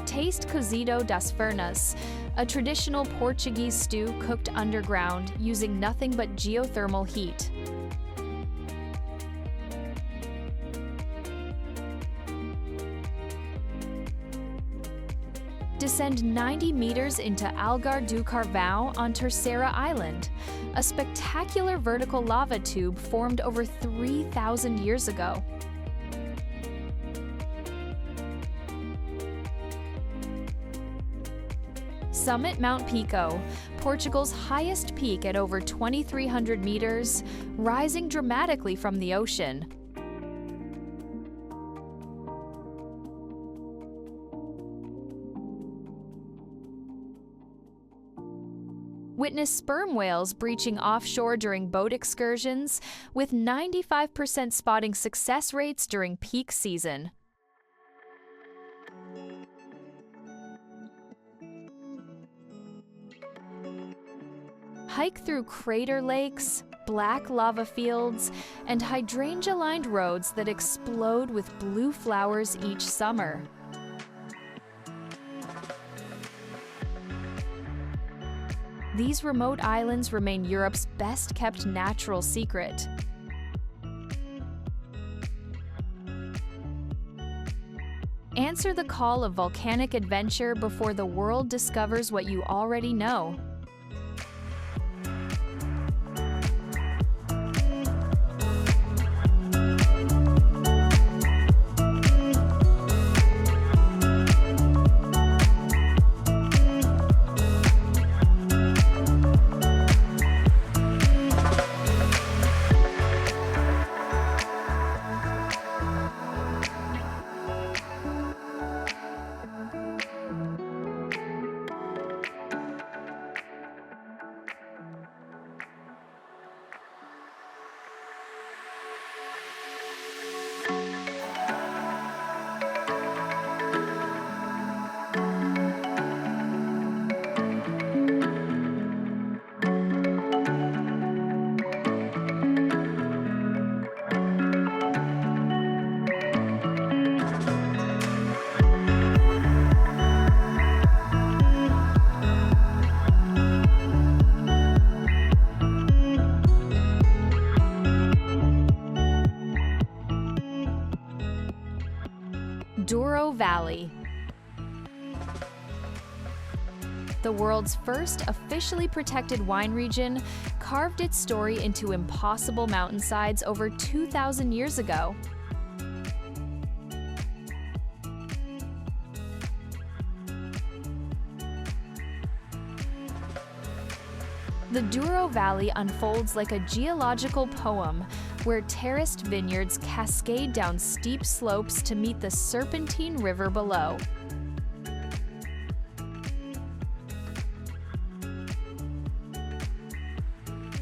Taste cozido das furnas, a traditional Portuguese stew cooked underground using nothing but geothermal heat. Descend 90 meters into Algarve do Carvão on Terceira Island, a spectacular vertical lava tube formed over 3,000 years ago. Summit Mount Pico, Portugal's highest peak at over 2,300 meters, rising dramatically from the ocean. Witness sperm whales breaching offshore during boat excursions, with 95% spotting success rates during peak season. Hike through crater lakes, black lava fields, and hydrangea-lined roads that explode with blue flowers each summer. These remote islands remain Europe's best-kept natural secret. Answer the call of volcanic adventure before the world discovers what you already know. Douro Valley. The world's first officially protected wine region carved its story into impossible mountainsides over 2,000 years ago. The Douro Valley unfolds like a geological poem, where terraced vineyards cascade down steep slopes to meet the serpentine river below.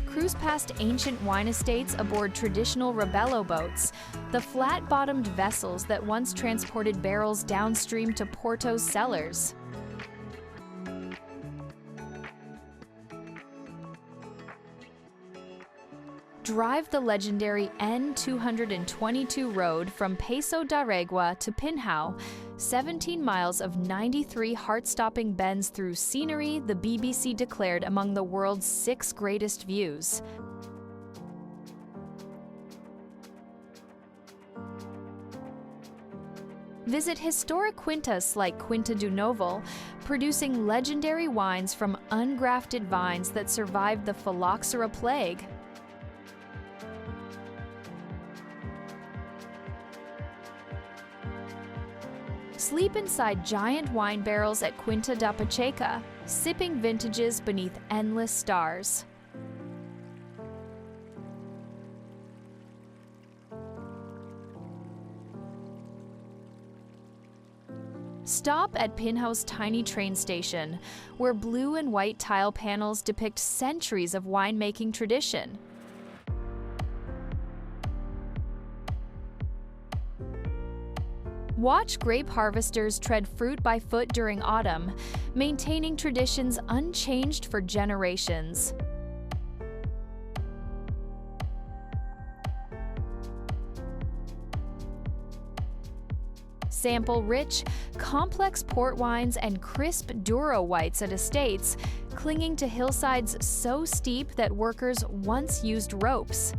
Cruise past ancient wine estates aboard traditional Rebelo boats, the flat-bottomed vessels that once transported barrels downstream to Porto's cellars. Drive the legendary N222 road from Passo da Régua to Pinhao, 17 miles of 93 heart-stopping bends through scenery the BBC declared among the world's 6 greatest views. Visit historic quintas like Quinta do Novo, producing legendary wines from ungrafted vines that survived the phylloxera plague. Sleep inside giant wine barrels at Quinta da Pacheca, sipping vintages beneath endless stars. Stop at Pinho's tiny train station, where blue and white tile panels depict centuries of winemaking tradition. Watch grape harvesters tread fruit by foot during autumn, maintaining traditions unchanged for generations. Sample rich, complex port wines and crisp Douro whites at estates, clinging to hillsides so steep that workers once used ropes.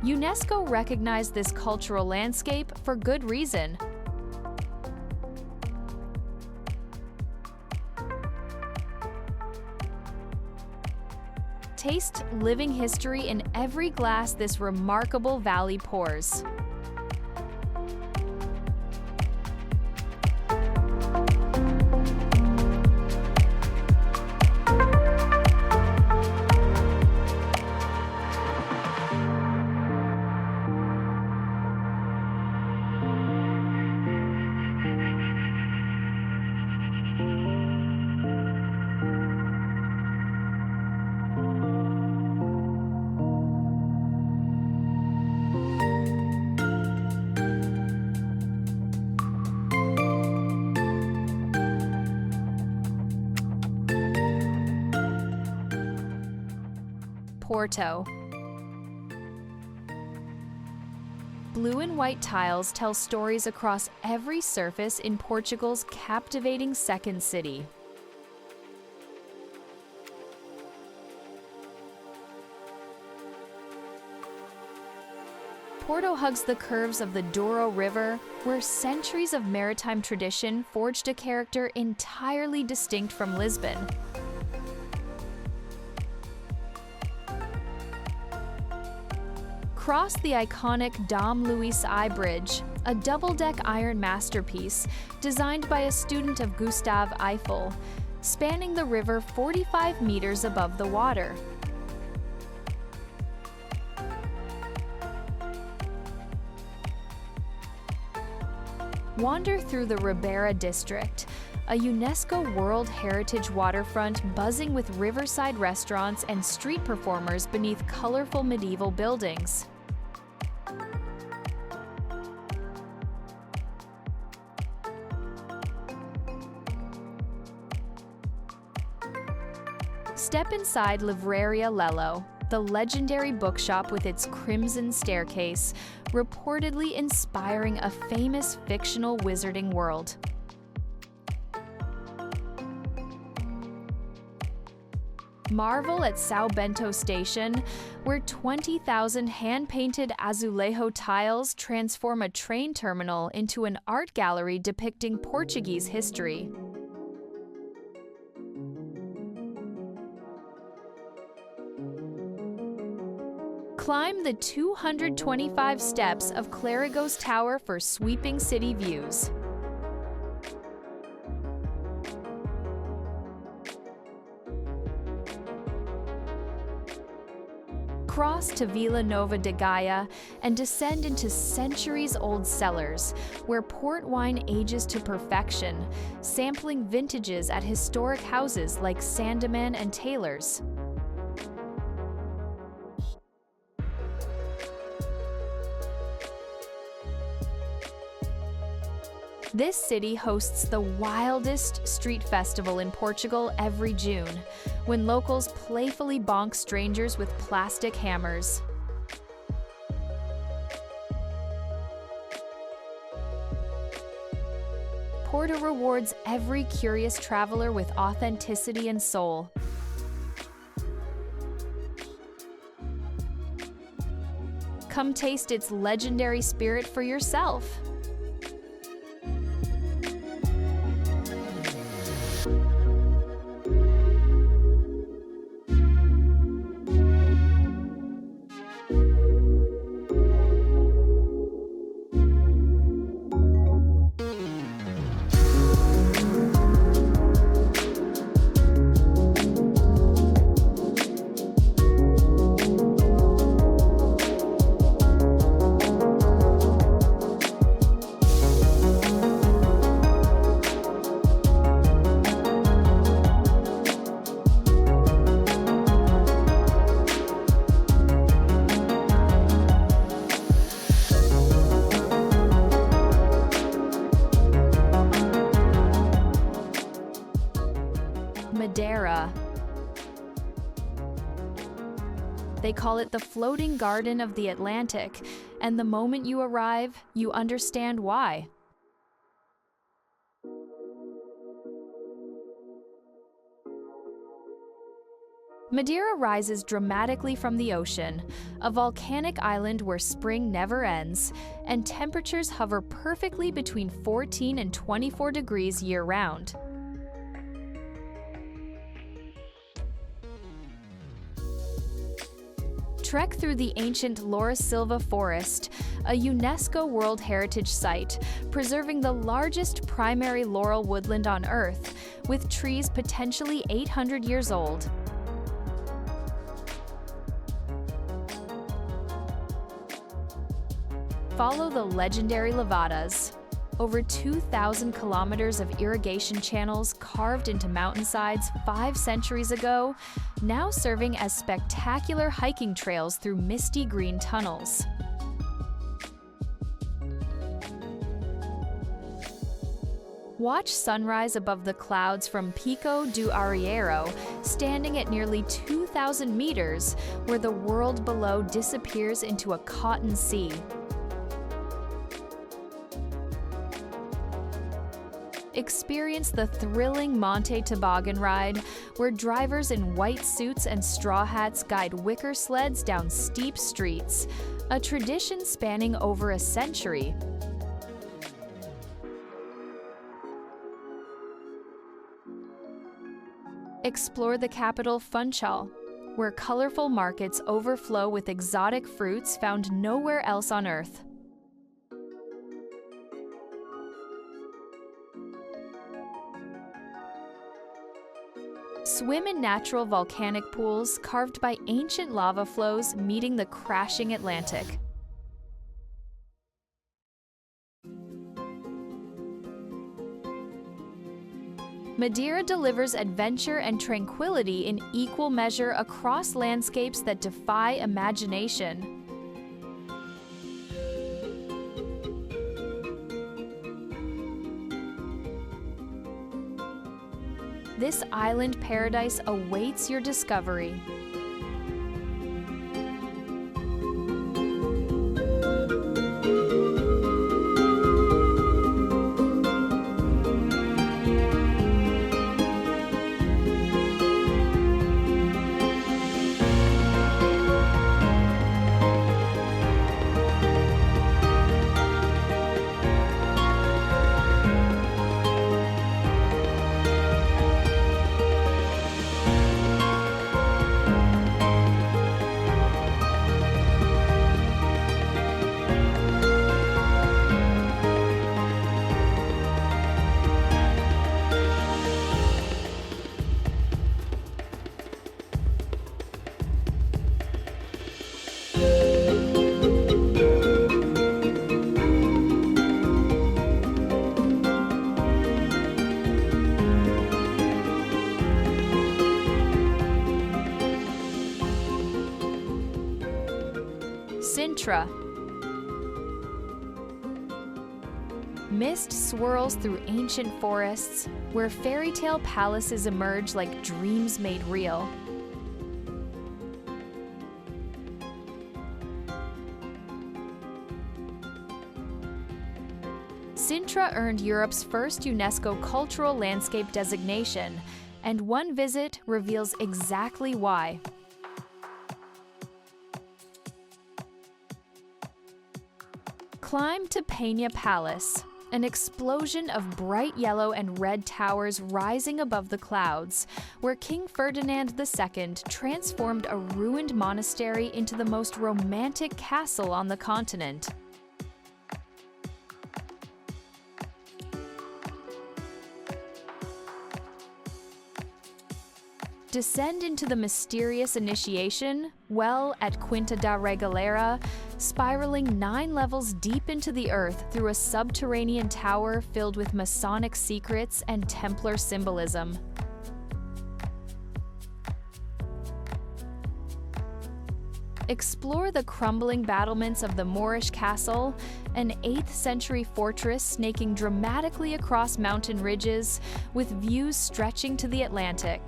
UNESCO recognized this cultural landscape for good reason. Taste living history in every glass this remarkable valley pours. Porto. Blue and white tiles tell stories across every surface in Portugal's captivating second city. Porto hugs the curves of the Douro River, where centuries of maritime tradition forged a character entirely distinct from Lisbon. Cross the iconic Dom Luís I Bridge, a double-deck iron masterpiece designed by a student of Gustave Eiffel, spanning the river 45 meters above the water. Wander through the Ribeira district, a UNESCO World Heritage waterfront buzzing with riverside restaurants and street performers beneath colorful medieval buildings. Step inside Livraria Lello, the legendary bookshop with its crimson staircase, reportedly inspiring a famous fictional wizarding world. Marvel at São Bento Station, where 20,000 hand-painted azulejo tiles transform a train terminal into an art gallery depicting Portuguese history. Climb the 225 steps of Clérigos Tower for sweeping city views. Cross to Vila Nova de Gaia and descend into centuries-old cellars, where port wine ages to perfection, sampling vintages at historic houses like Sandeman and Taylor's. This city hosts the wildest street festival in Portugal every June, when locals playfully bonk strangers with plastic hammers. Porto rewards every curious traveler with authenticity and soul. Come taste its legendary spirit for yourself. Madeira. They call it the floating garden of the Atlantic, and the moment you arrive, you understand why. Madeira rises dramatically from the ocean, a volcanic island where spring never ends, and temperatures hover perfectly between 14 and 24 degrees year-round. Trek through the ancient Laura Silva Forest, a UNESCO World Heritage Site, preserving the largest primary laurel woodland on Earth, with trees potentially 800 years old. Follow the legendary levadas. Over 2,000 kilometers of irrigation channels carved into mountainsides 5 centuries ago, now serving as spectacular hiking trails through misty green tunnels. Watch sunrise above the clouds from Pico do Arriero, standing at nearly 2,000 meters, where the world below disappears into a cotton sea. Experience the thrilling Monte Toboggan ride, where drivers in white suits and straw hats guide wicker sleds down steep streets, a tradition spanning over a century. Explore the capital Funchal, where colorful markets overflow with exotic fruits found nowhere else on Earth. Swim in natural volcanic pools carved by ancient lava flows meeting the crashing Atlantic. Madeira delivers adventure and tranquility in equal measure across landscapes that defy imagination. This island paradise awaits your discovery. Sintra. Mist swirls through ancient forests, where fairy tale palaces emerge like dreams made real. Sintra earned Europe's first UNESCO Cultural Landscape designation, and one visit reveals exactly why. Climb to Peña Palace, an explosion of bright yellow and red towers rising above the clouds, where King Ferdinand II transformed a ruined monastery into the most romantic castle on the continent. Descend into the mysterious initiation well at Quinta da Regalera, spiraling 9 levels deep into the earth through a subterranean tower filled with Masonic secrets and Templar symbolism. Explore the crumbling battlements of the Moorish castle, an 8th century fortress snaking dramatically across mountain ridges with views stretching to the Atlantic.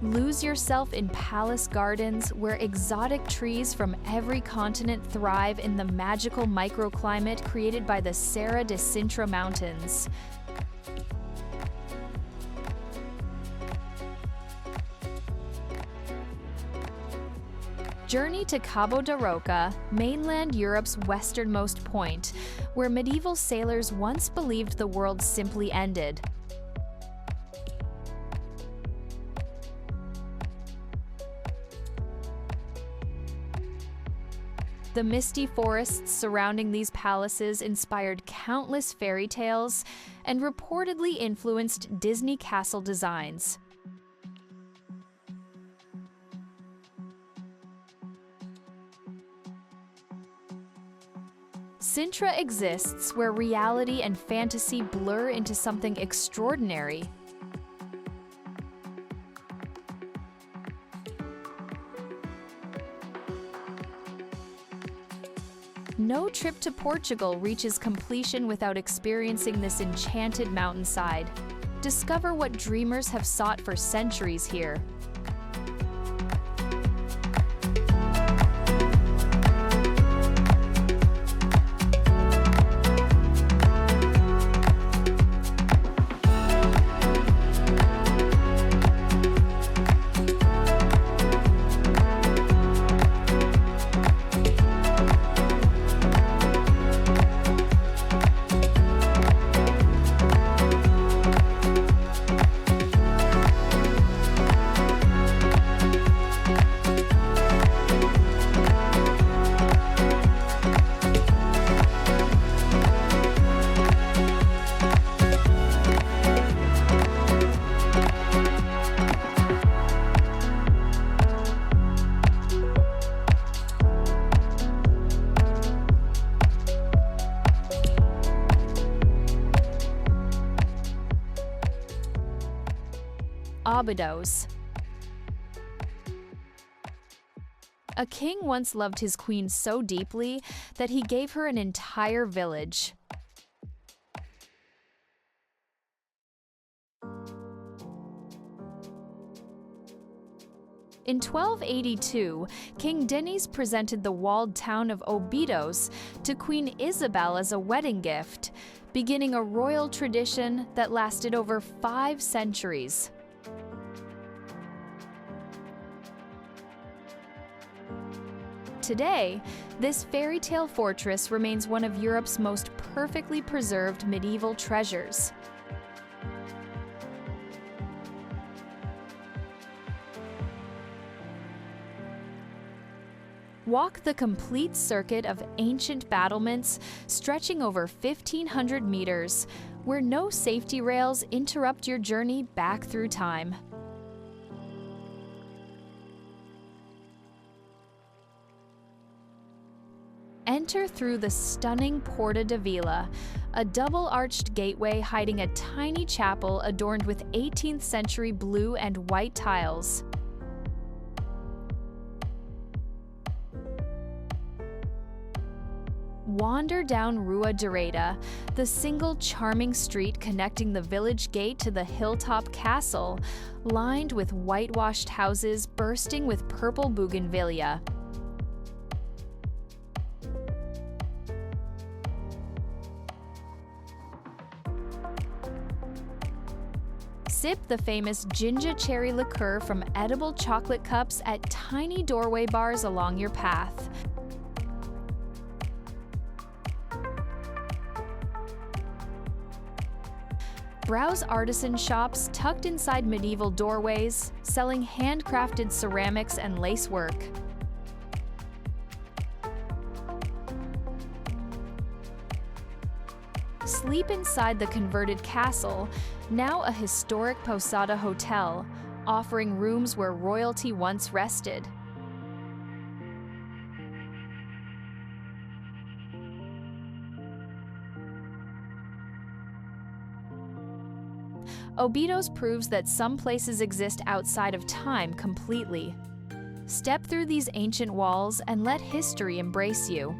Lose yourself in palace gardens where exotic trees from every continent thrive in the magical microclimate created by the Serra de Sintra Mountains. Journey to Cabo da Roca, mainland Europe's westernmost point, where medieval sailors once believed the world simply ended. The misty forests surrounding these palaces inspired countless fairy tales and reportedly influenced Disney castle designs. Sintra exists where reality and fantasy blur into something extraordinary. No trip to Portugal reaches completion without experiencing this enchanted mountainside. Discover what dreamers have sought for centuries here. Abydos. A king once loved his queen so deeply that he gave her an entire village. In 1282, King Denis presented the walled town of Óbidos to Queen Isabel as a wedding gift, beginning a royal tradition that lasted over 5 centuries. Today, this fairy tale fortress remains one of Europe's most perfectly preserved medieval treasures. Walk the complete circuit of ancient battlements stretching over 1,500 meters, where no safety rails interrupt your journey back through time. Enter through the stunning Porta de Vila, a double-arched gateway hiding a tiny chapel adorned with 18th century blue and white tiles. Wander down Rua Direita, the single charming street connecting the village gate to the hilltop castle, lined with whitewashed houses bursting with purple bougainvillea. Sip the famous ginger cherry liqueur from edible chocolate cups at tiny doorway bars along your path. Browse artisan shops tucked inside medieval doorways, selling handcrafted ceramics and lacework. Sleep inside the converted castle, now a historic posada hotel, offering rooms where royalty once rested. Óbidos proves that some places exist outside of time completely. Step through these ancient walls and let history embrace you.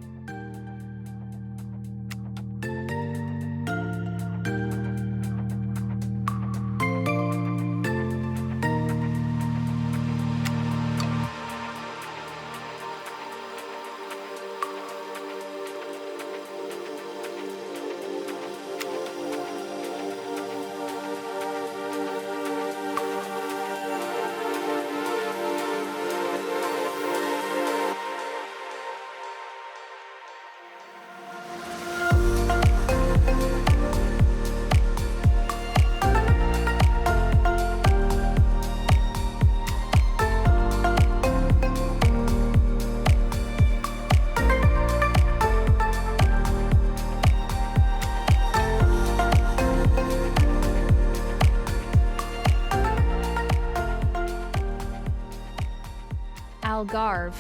Algarve.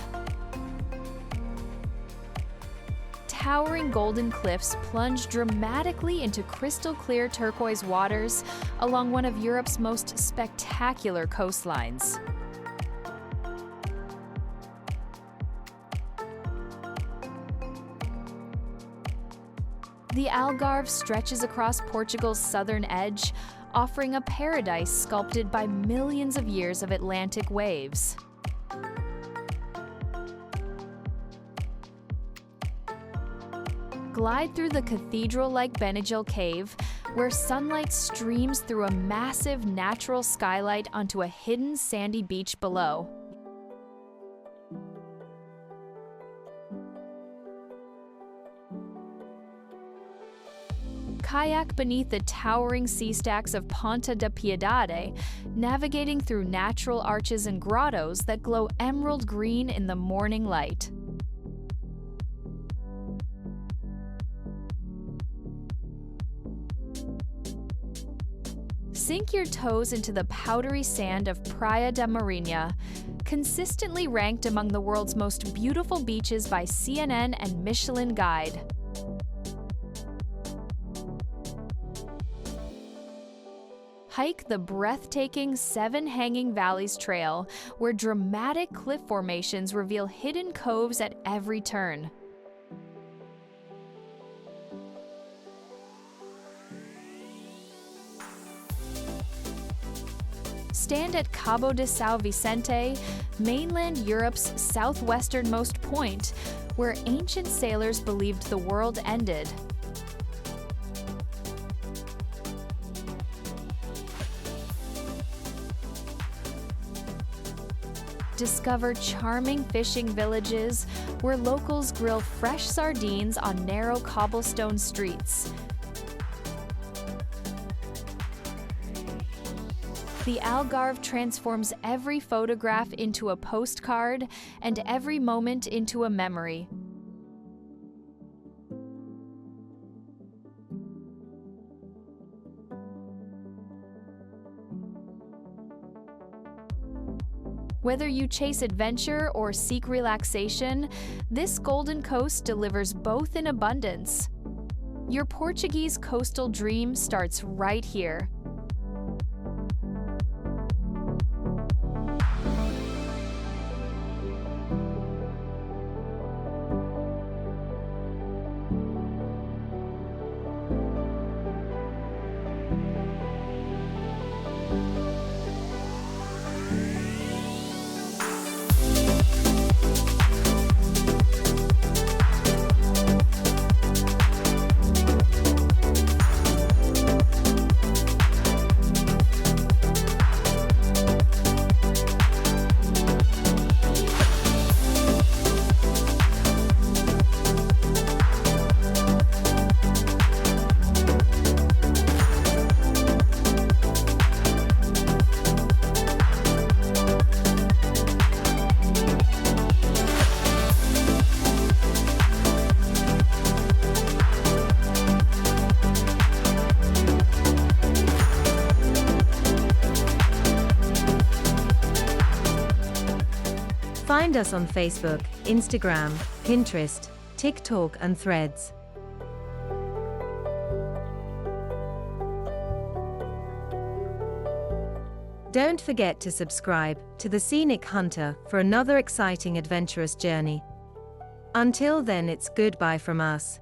Towering golden cliffs plunge dramatically into crystal-clear turquoise waters along one of Europe's most spectacular coastlines. The Algarve stretches across Portugal's southern edge, offering a paradise sculpted by millions of years of Atlantic waves. Glide through the cathedral-like Benigil Cave, where sunlight streams through a massive natural skylight onto a hidden sandy beach below. Kayak beneath the towering sea stacks of Ponta da Piedade, navigating through natural arches and grottos that glow emerald green in the morning light. Sink your toes into the powdery sand of Praia da Marinha, consistently ranked among the world's most beautiful beaches by CNN and Michelin Guide. Hike the breathtaking Seven Hanging Valleys Trail, where dramatic cliff formations reveal hidden coves at every turn. Stand at Cabo de São Vicente, mainland Europe's southwesternmost point, where ancient sailors believed the world ended. Discover charming fishing villages where locals grill fresh sardines on narrow cobblestone streets. The Algarve transforms every photograph into a postcard and every moment into a memory. Whether you chase adventure or seek relaxation, this Golden Coast delivers both in abundance. Your Portuguese coastal dream starts right here. Find us on Facebook, Instagram, Pinterest, TikTok and Threads. Don't forget to subscribe to The Scenic Hunter for another exciting adventurous journey. Until then, it's goodbye from us.